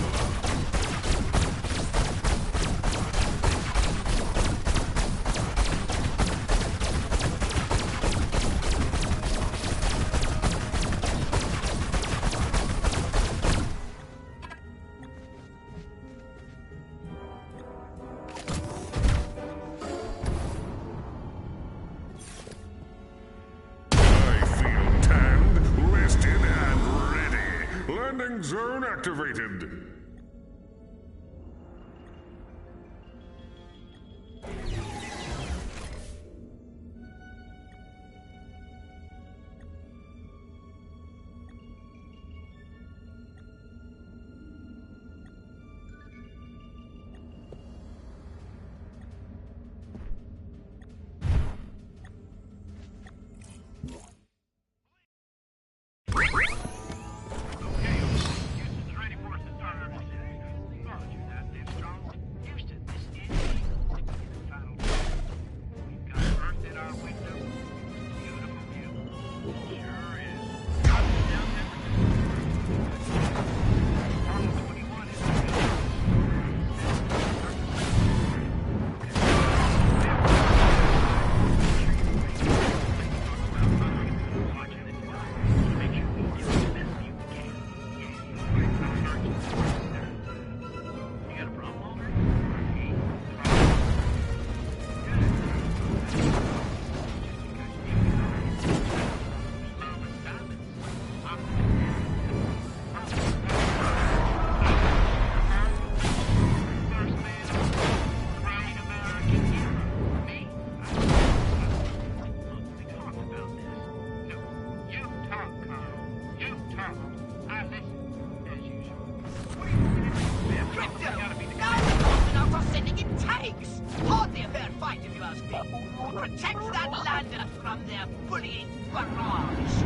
Landing zone activated. Protect that lander from their bullying barrage!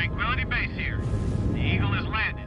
Tranquility Base here. The Eagle has landed.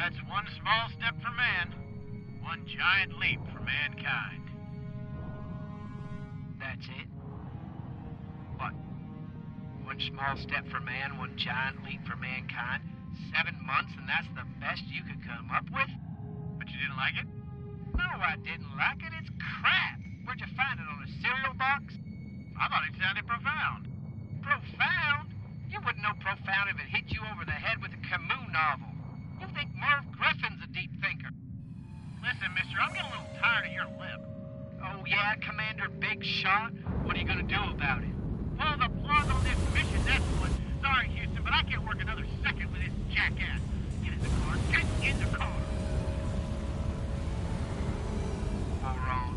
That's one small step for man, one giant leap for mankind. That's it? What? One small step for man, one giant leap for mankind? 7 months and that's the best you could come up with? But you didn't like it? No, I didn't like it. It's crap. Where'd you find it, on a cereal box? I thought it sounded profound. Profound? You wouldn't know profound if it hit you over the head with a Camus novel. You think Merv Griffin's a deep thinker. Listen, mister, I'm getting a little tired of your lip. Oh yeah, Commander Big Shot? What are you gonna do about it? Well, the plug on this mission's excellent. Sorry, Houston, but I can't work another second with this jackass. Get in the car. Get in the car. All wrong.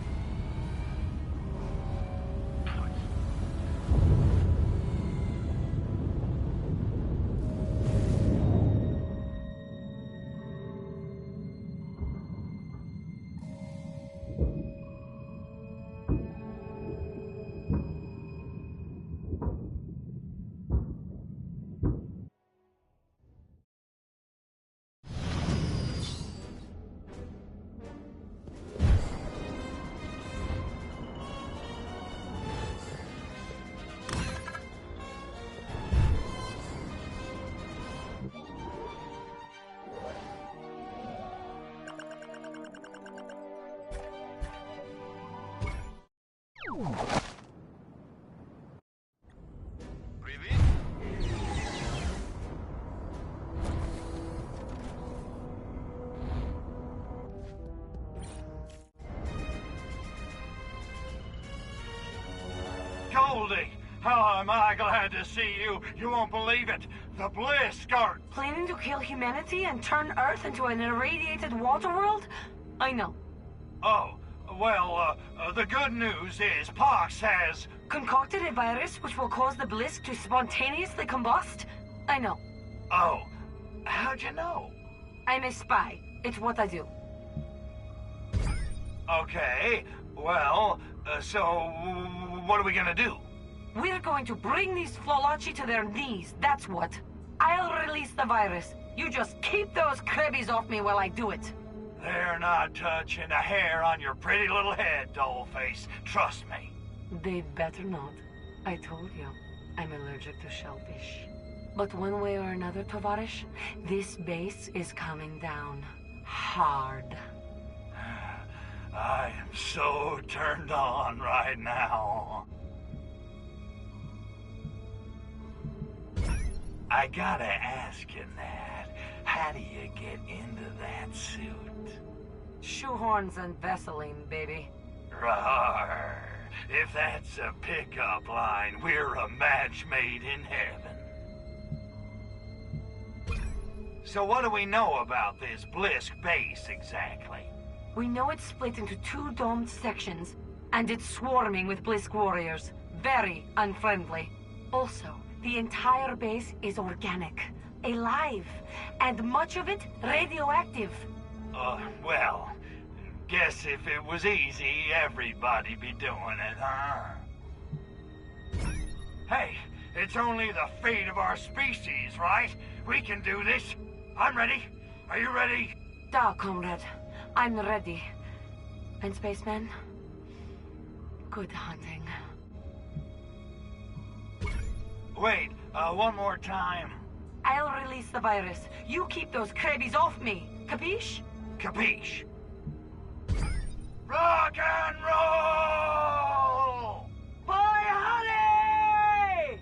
Goldie, how am I glad to see you. You won't believe it. The Blisk are... Planning to kill humanity and turn Earth into an irradiated water world? I know. Oh, well, the good news is Pox has... Concocted a virus which will cause the Blisk to spontaneously combust? I know. Oh, how'd you know? I'm a spy. It's what I do. Okay, well, so what are we gonna do? We're going to bring these Flolachi to their knees, that's what. I'll release the virus. You just keep those Krebbies off me while I do it. They're not touching a hair on your pretty little head, dollface. Trust me. They'd better not. I told you, I'm allergic to shellfish. But one way or another, Tovarish, this base is coming down. Hard. I am so turned on right now. I gotta ask you, Nat, how do you get into that suit? Shoehorns and Vaseline, baby. Rawr. If that's a pickup line, we're a match made in heaven. So what do we know about this Blisk base exactly? We know it's split into 2 domed sections, and it's swarming with Blisk warriors. Very unfriendly. Also, the entire base is organic, alive, and much of it radioactive. Well, guess if it was easy, everybody'd be doing it, huh? Hey, it's only the fate of our species, right? We can do this. I'm ready. Are you ready? Da, comrade. I'm ready. And spaceman, good hunting. Wait, one more time. I'll release the virus. You keep those Krebbies off me. Capiche? Capiche? Rock and roll! Bye, honey!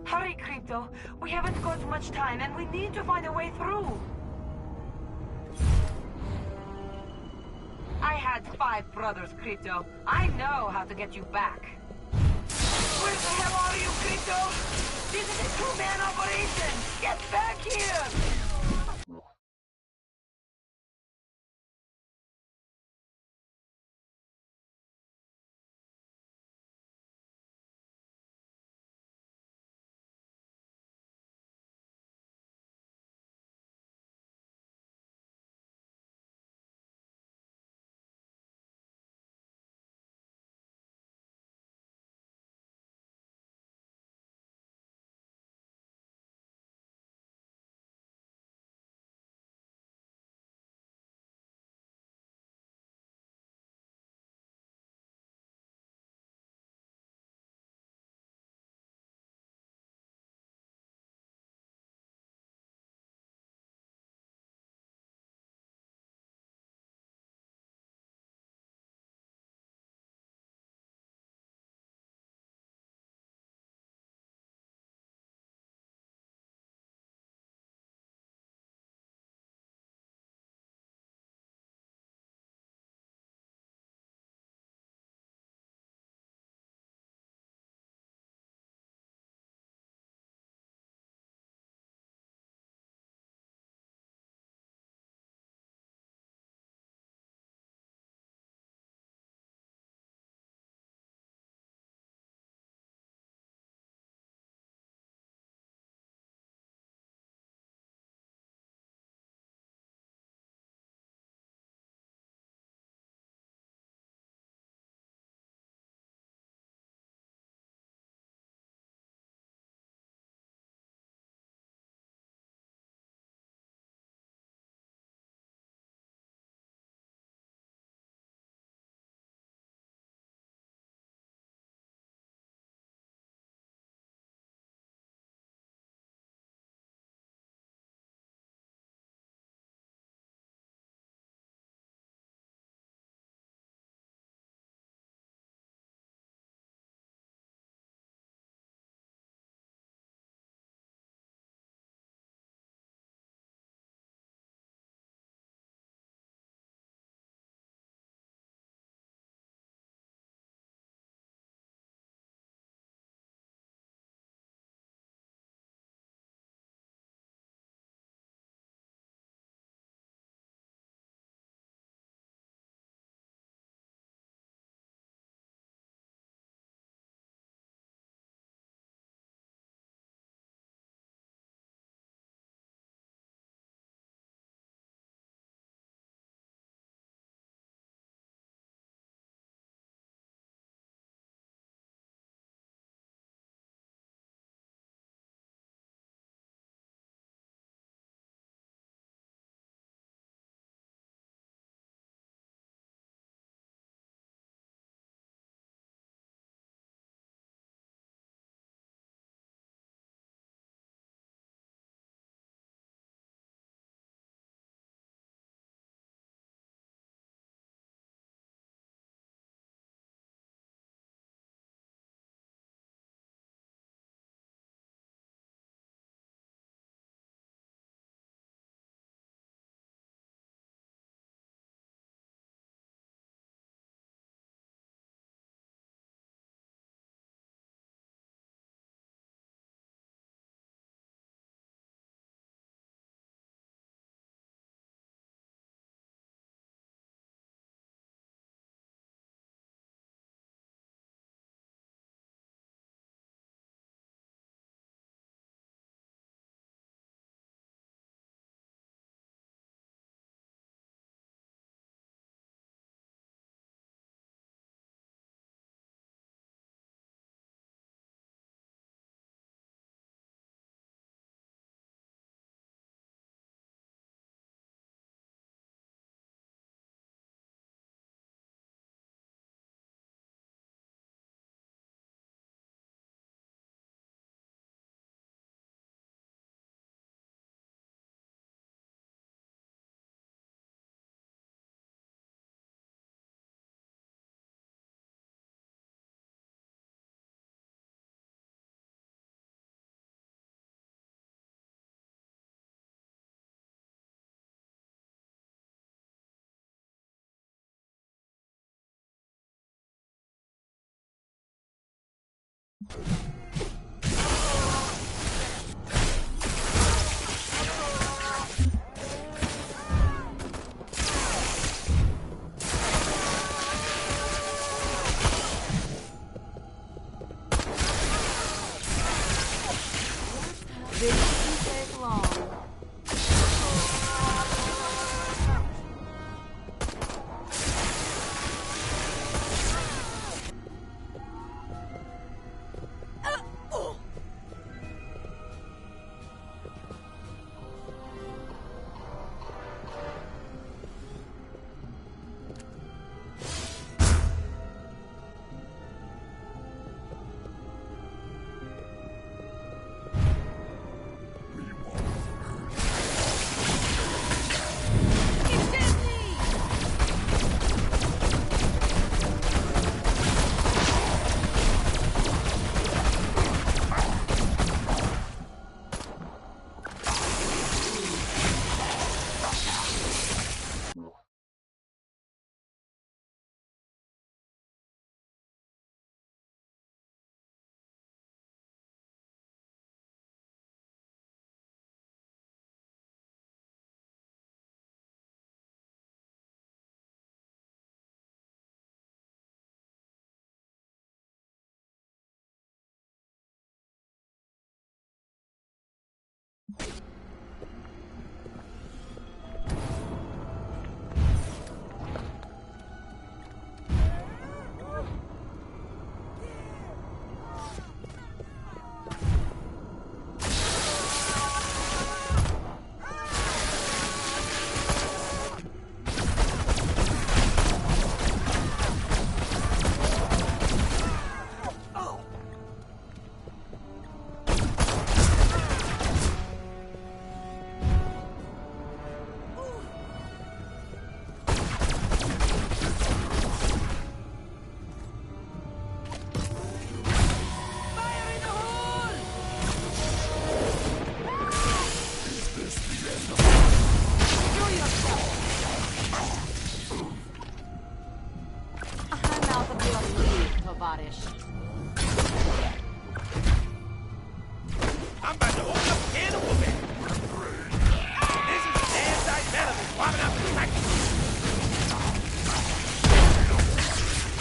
Hurry, Crypto. We haven't got much time, and we need to find a way through. my brothers, Krito. I know how to get you back. Where the hell are you, Krito? This is a two-man operation! Get back here! fish. I'm about to open up a can of whooping. This is the damn size metal warming up the package.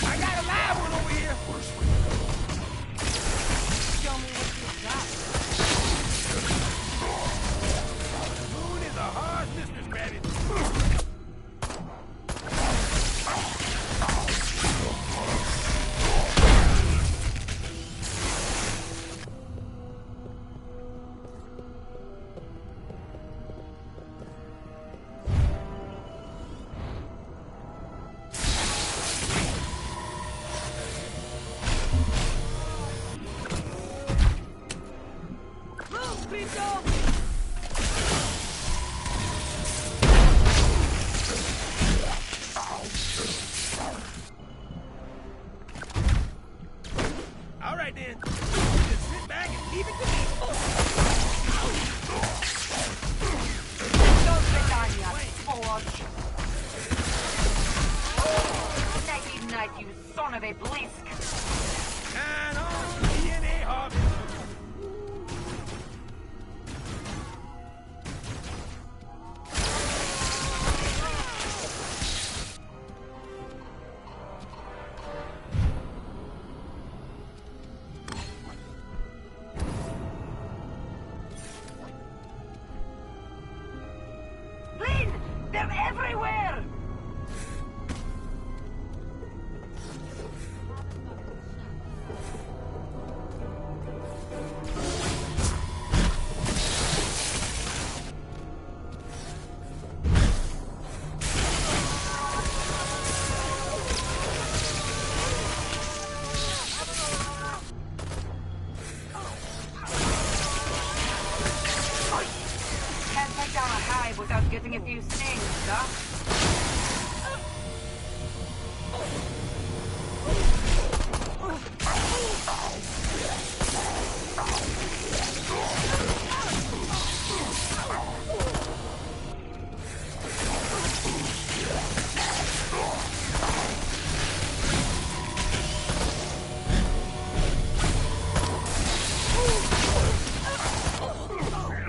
I got a live one over here. Show me what you got. The moon is a hard mistress, rabbit. Move, Creepto! All right, then. Just sit back and leave it to me. Don't sit down yet, Forge. Nighty night, you son of a Blisk. And on DNA harvest. Lynn! They're everywhere! Can't take down a hive without getting a few stings, huh?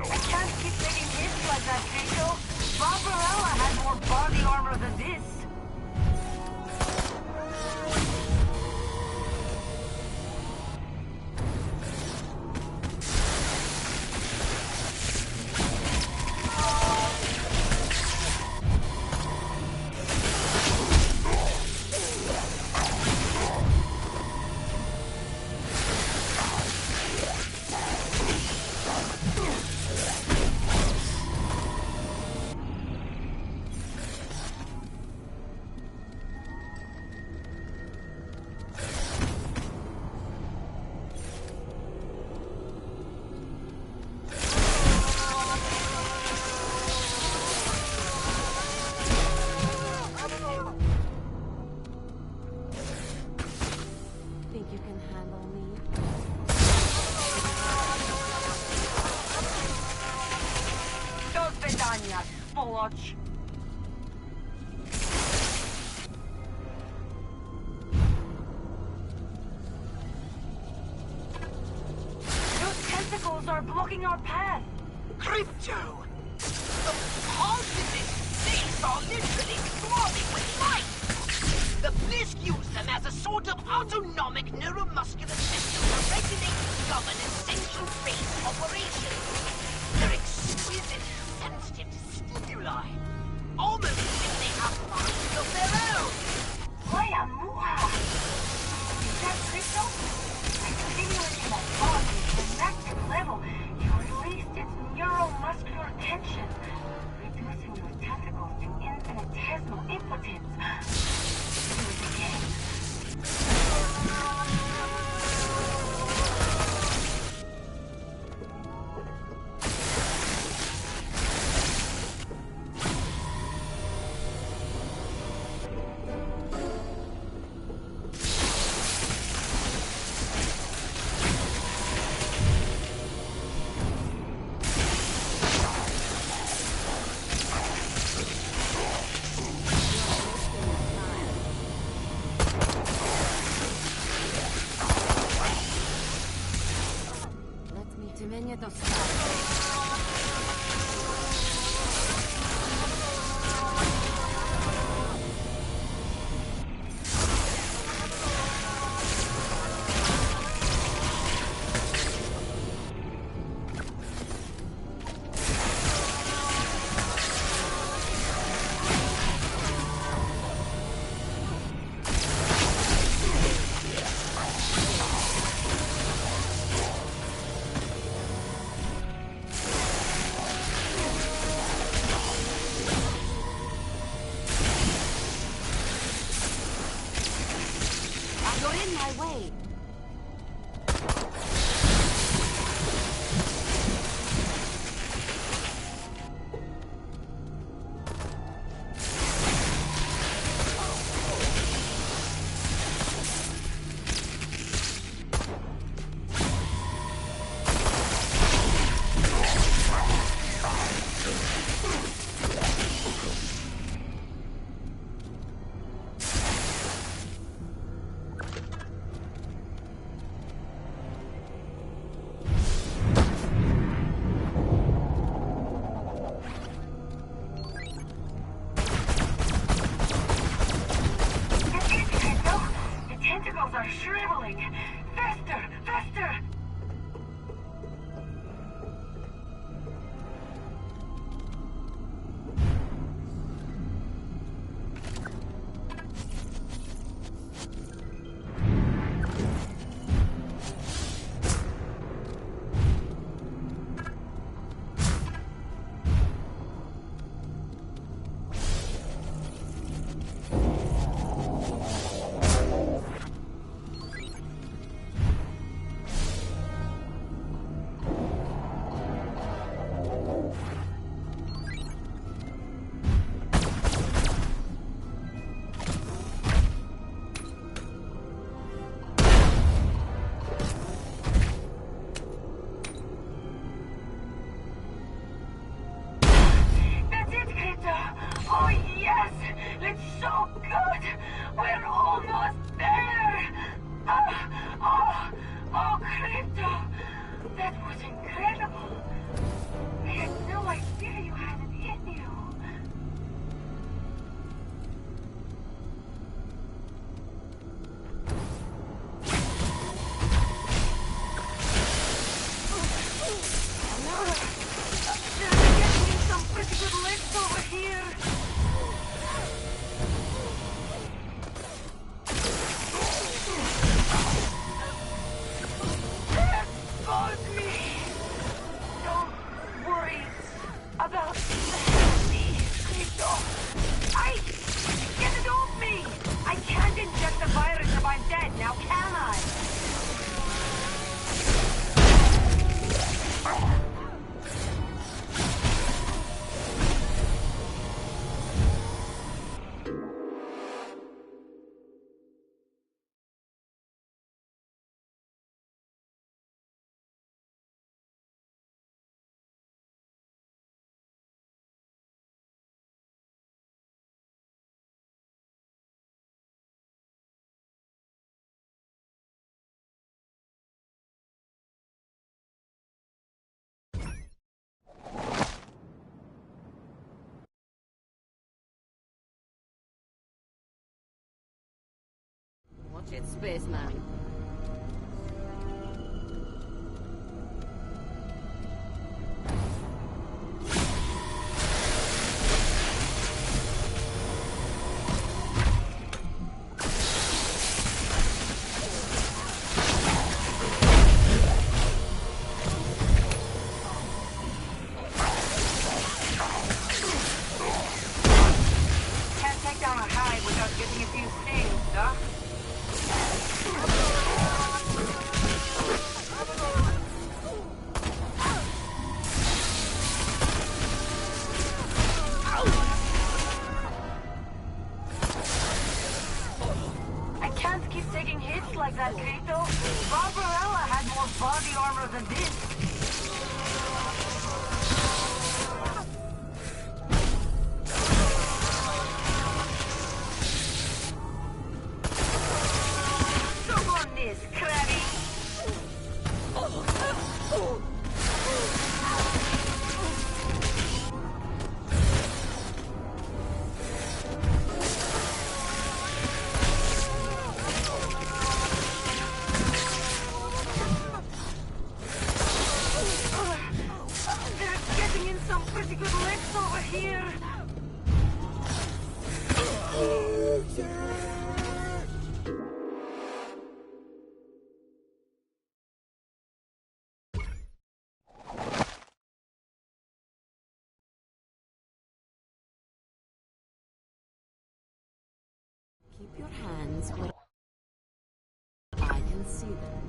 I can't keep taking hits like that, Draco. Barbarella had more body armor than this. Think you can handle me? До свидания, сволочь! Those tentacles are blocking our path! Crypto! The parts in this place are literally throbbing with life! The Blisk use them as a sort of autonomic neuromuscular system to regulate and govern essential base operations. They're exquisite, sensitive to stimuli. Almost as if they have minds of their own. Vaya muja! Is that Crypto? By stimulating that body to an active level, you released its neuromuscular tension, reducing your tentacles to infinitesimal impotence. Do it again. Let us start. You're in my way. The tentacles are shriveling. Faster, faster! That's it, Krito! Oh yes! It's so good! We're almost there! Oh, Krito! That was incredible! I had no idea you had it in you! They're getting me some pretty good licks over here! Expose me! Don't worry about me, Krito. Get it off me! I can't inject the virus if I'm dead, now can I? Watch it, spaceman. Can't take down a hive without getting a few stings, huh? I can't keep taking hits like that, Krito. Barbarella had more body armor than this. So on this, Krabby. Keep your hands where I can see them.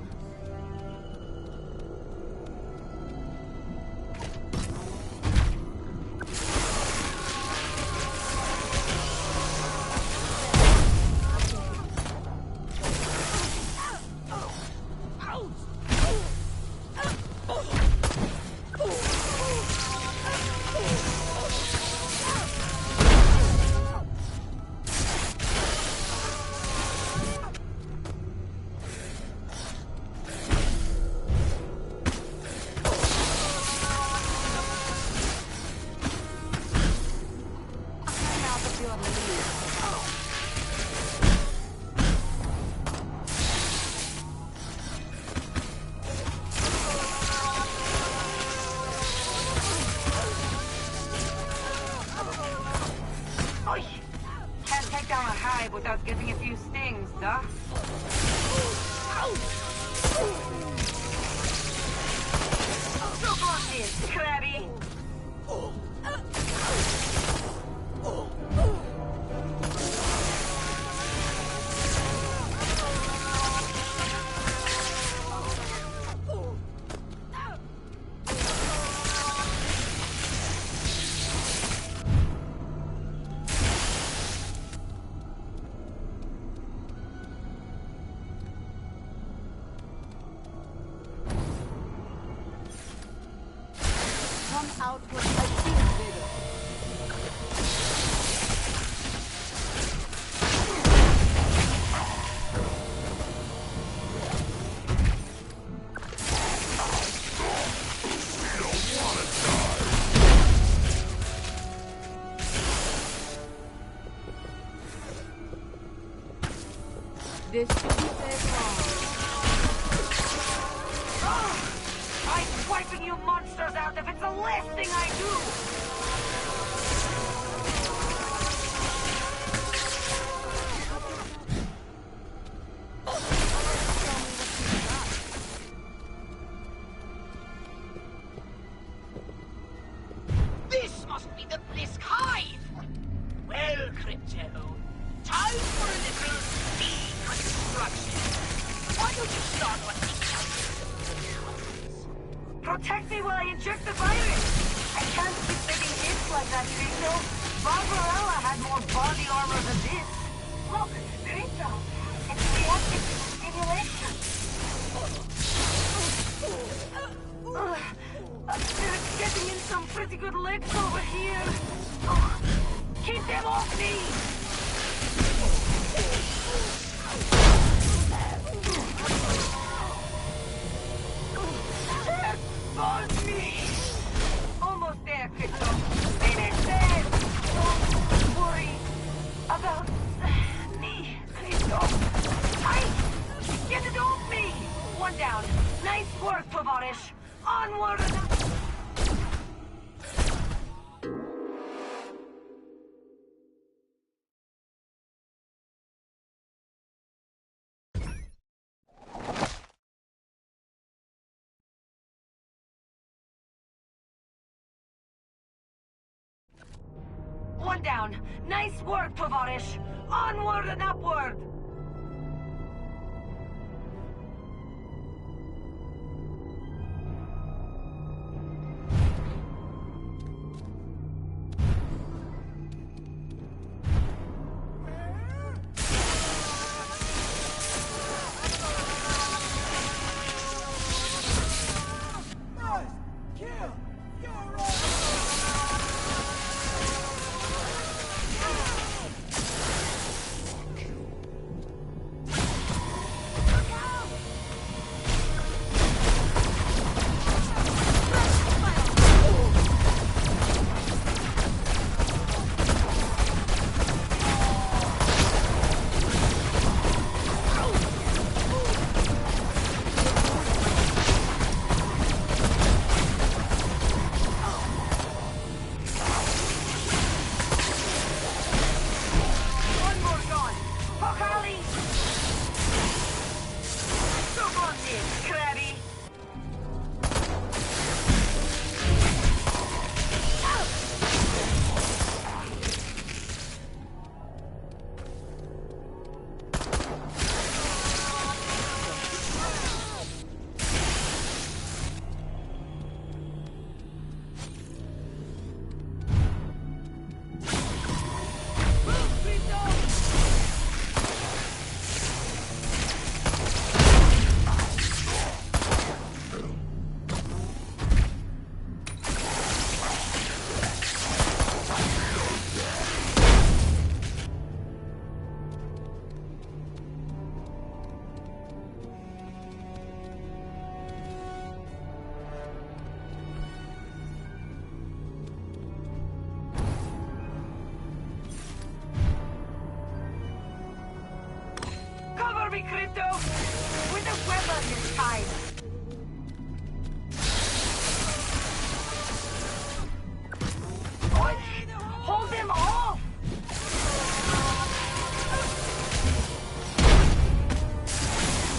Without getting a few stings, duh? Look on this, Krabby! Outward, I feel better. This should be safe long. I'm wiping you monsters out if it's the last thing I do! This must be the Blisk Hive! Well, Crypto, time for a little deconstruction. Why don't you start what Protect me while I inject the virus! I can't keep taking hits like that, Rito. Barbarella had more body armor than this. Look, Rito, it's reactive stimulation. They're getting in some pretty good legs over here. Keep them off me! On me! Almost there, Crypto. Finish them! Don't worry about me, Crypto. Get it off me! One down. Nice work, Tovarish. Onward! One down. Nice work, Tovarish. Onward and upward! Crypto! With a weapon this time! What? Hold them off!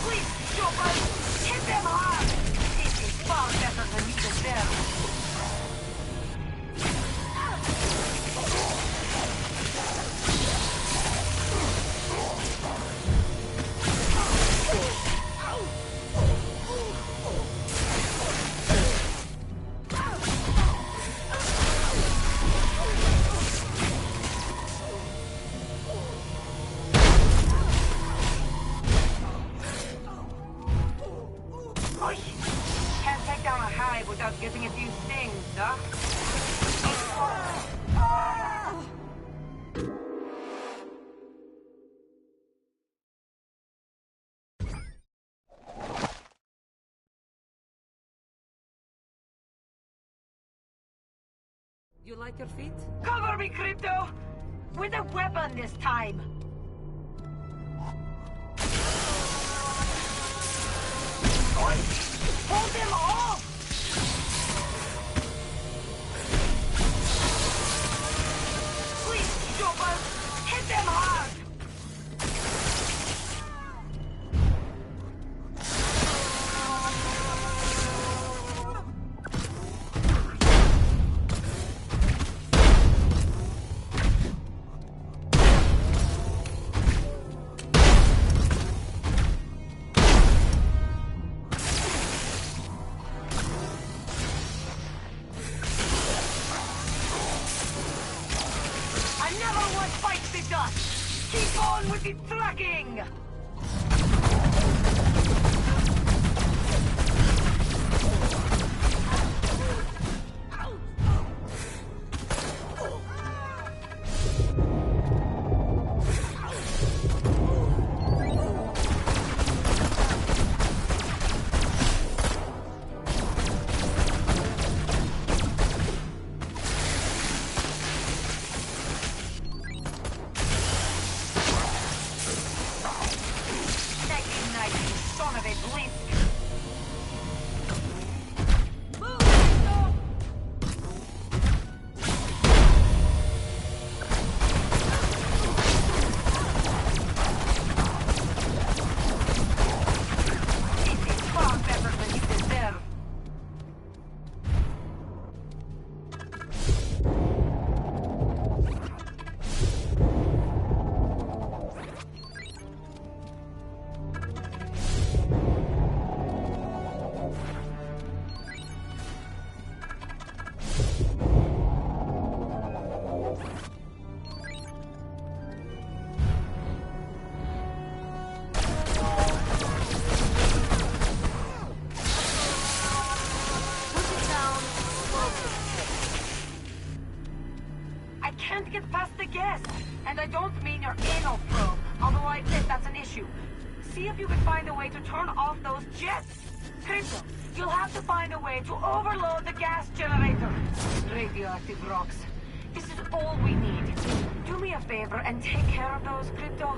Please, Chopper! Hit them hard! This is far better than you deserve. Can't take down a hive without getting a few stings, huh? You like your feet? Cover me, Crypto! With a weapon this time! Hold them off! Please, Chopper! Hit them hard! Keep on with the tracking! Son of a Blisk! I can't get past the gas, and I don't mean your anal probe, although I admit that's an issue. See if you can find a way to turn off those jets. Crypto, you'll have to find a way to overload the gas generator. Radioactive rocks. This is all we need. Do me a favor and take care of those, Crypto.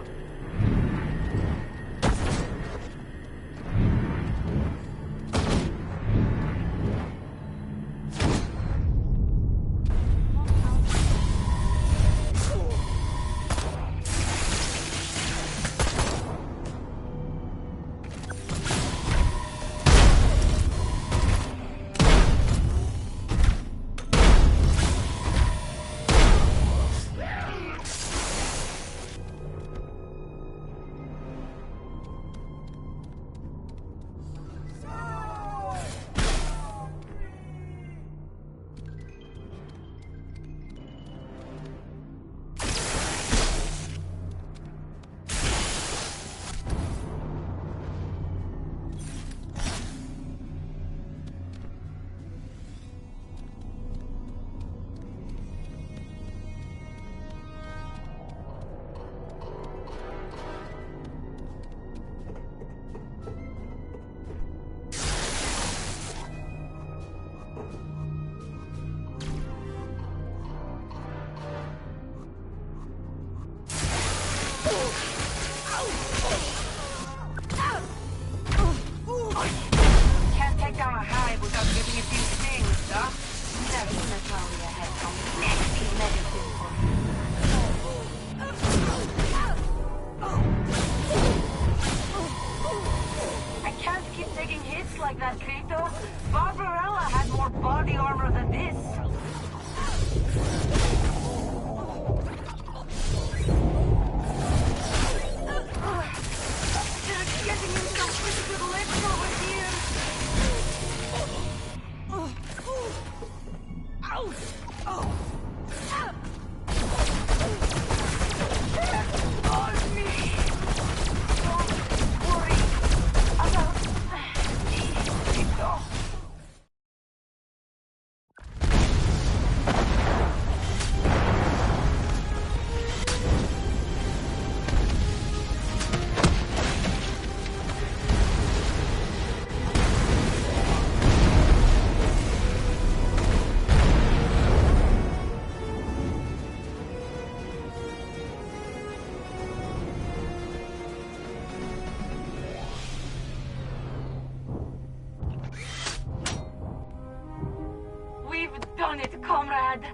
Dad.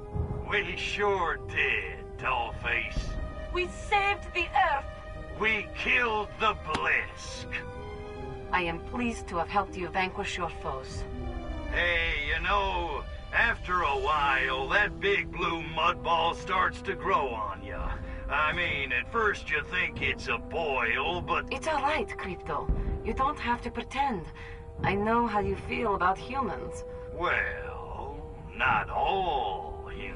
We sure did, Dollface. We saved the Earth. We killed the Blisk. I am pleased to have helped you vanquish your foes. Hey, you know, after a while, that big blue mud ball starts to grow on you. I mean, at first you think it's a boil, but... It's all right, Crypto. You don't have to pretend. I know how you feel about humans. Well, not all humans.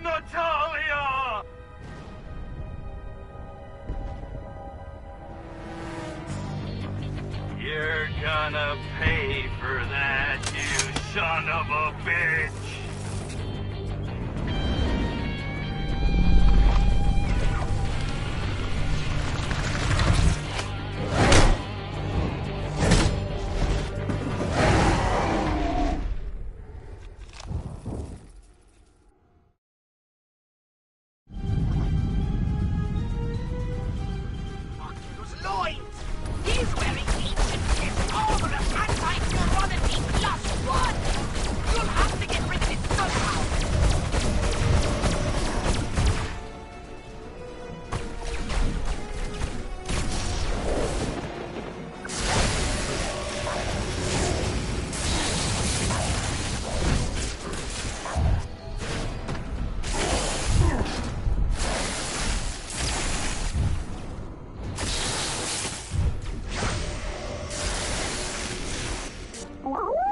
Natalia! You're gonna pay for that, you son of a bitch! Those loins! He's wearing ancient armor of anti-neuronity +1! You'll have to get rid of it somehow! Wow.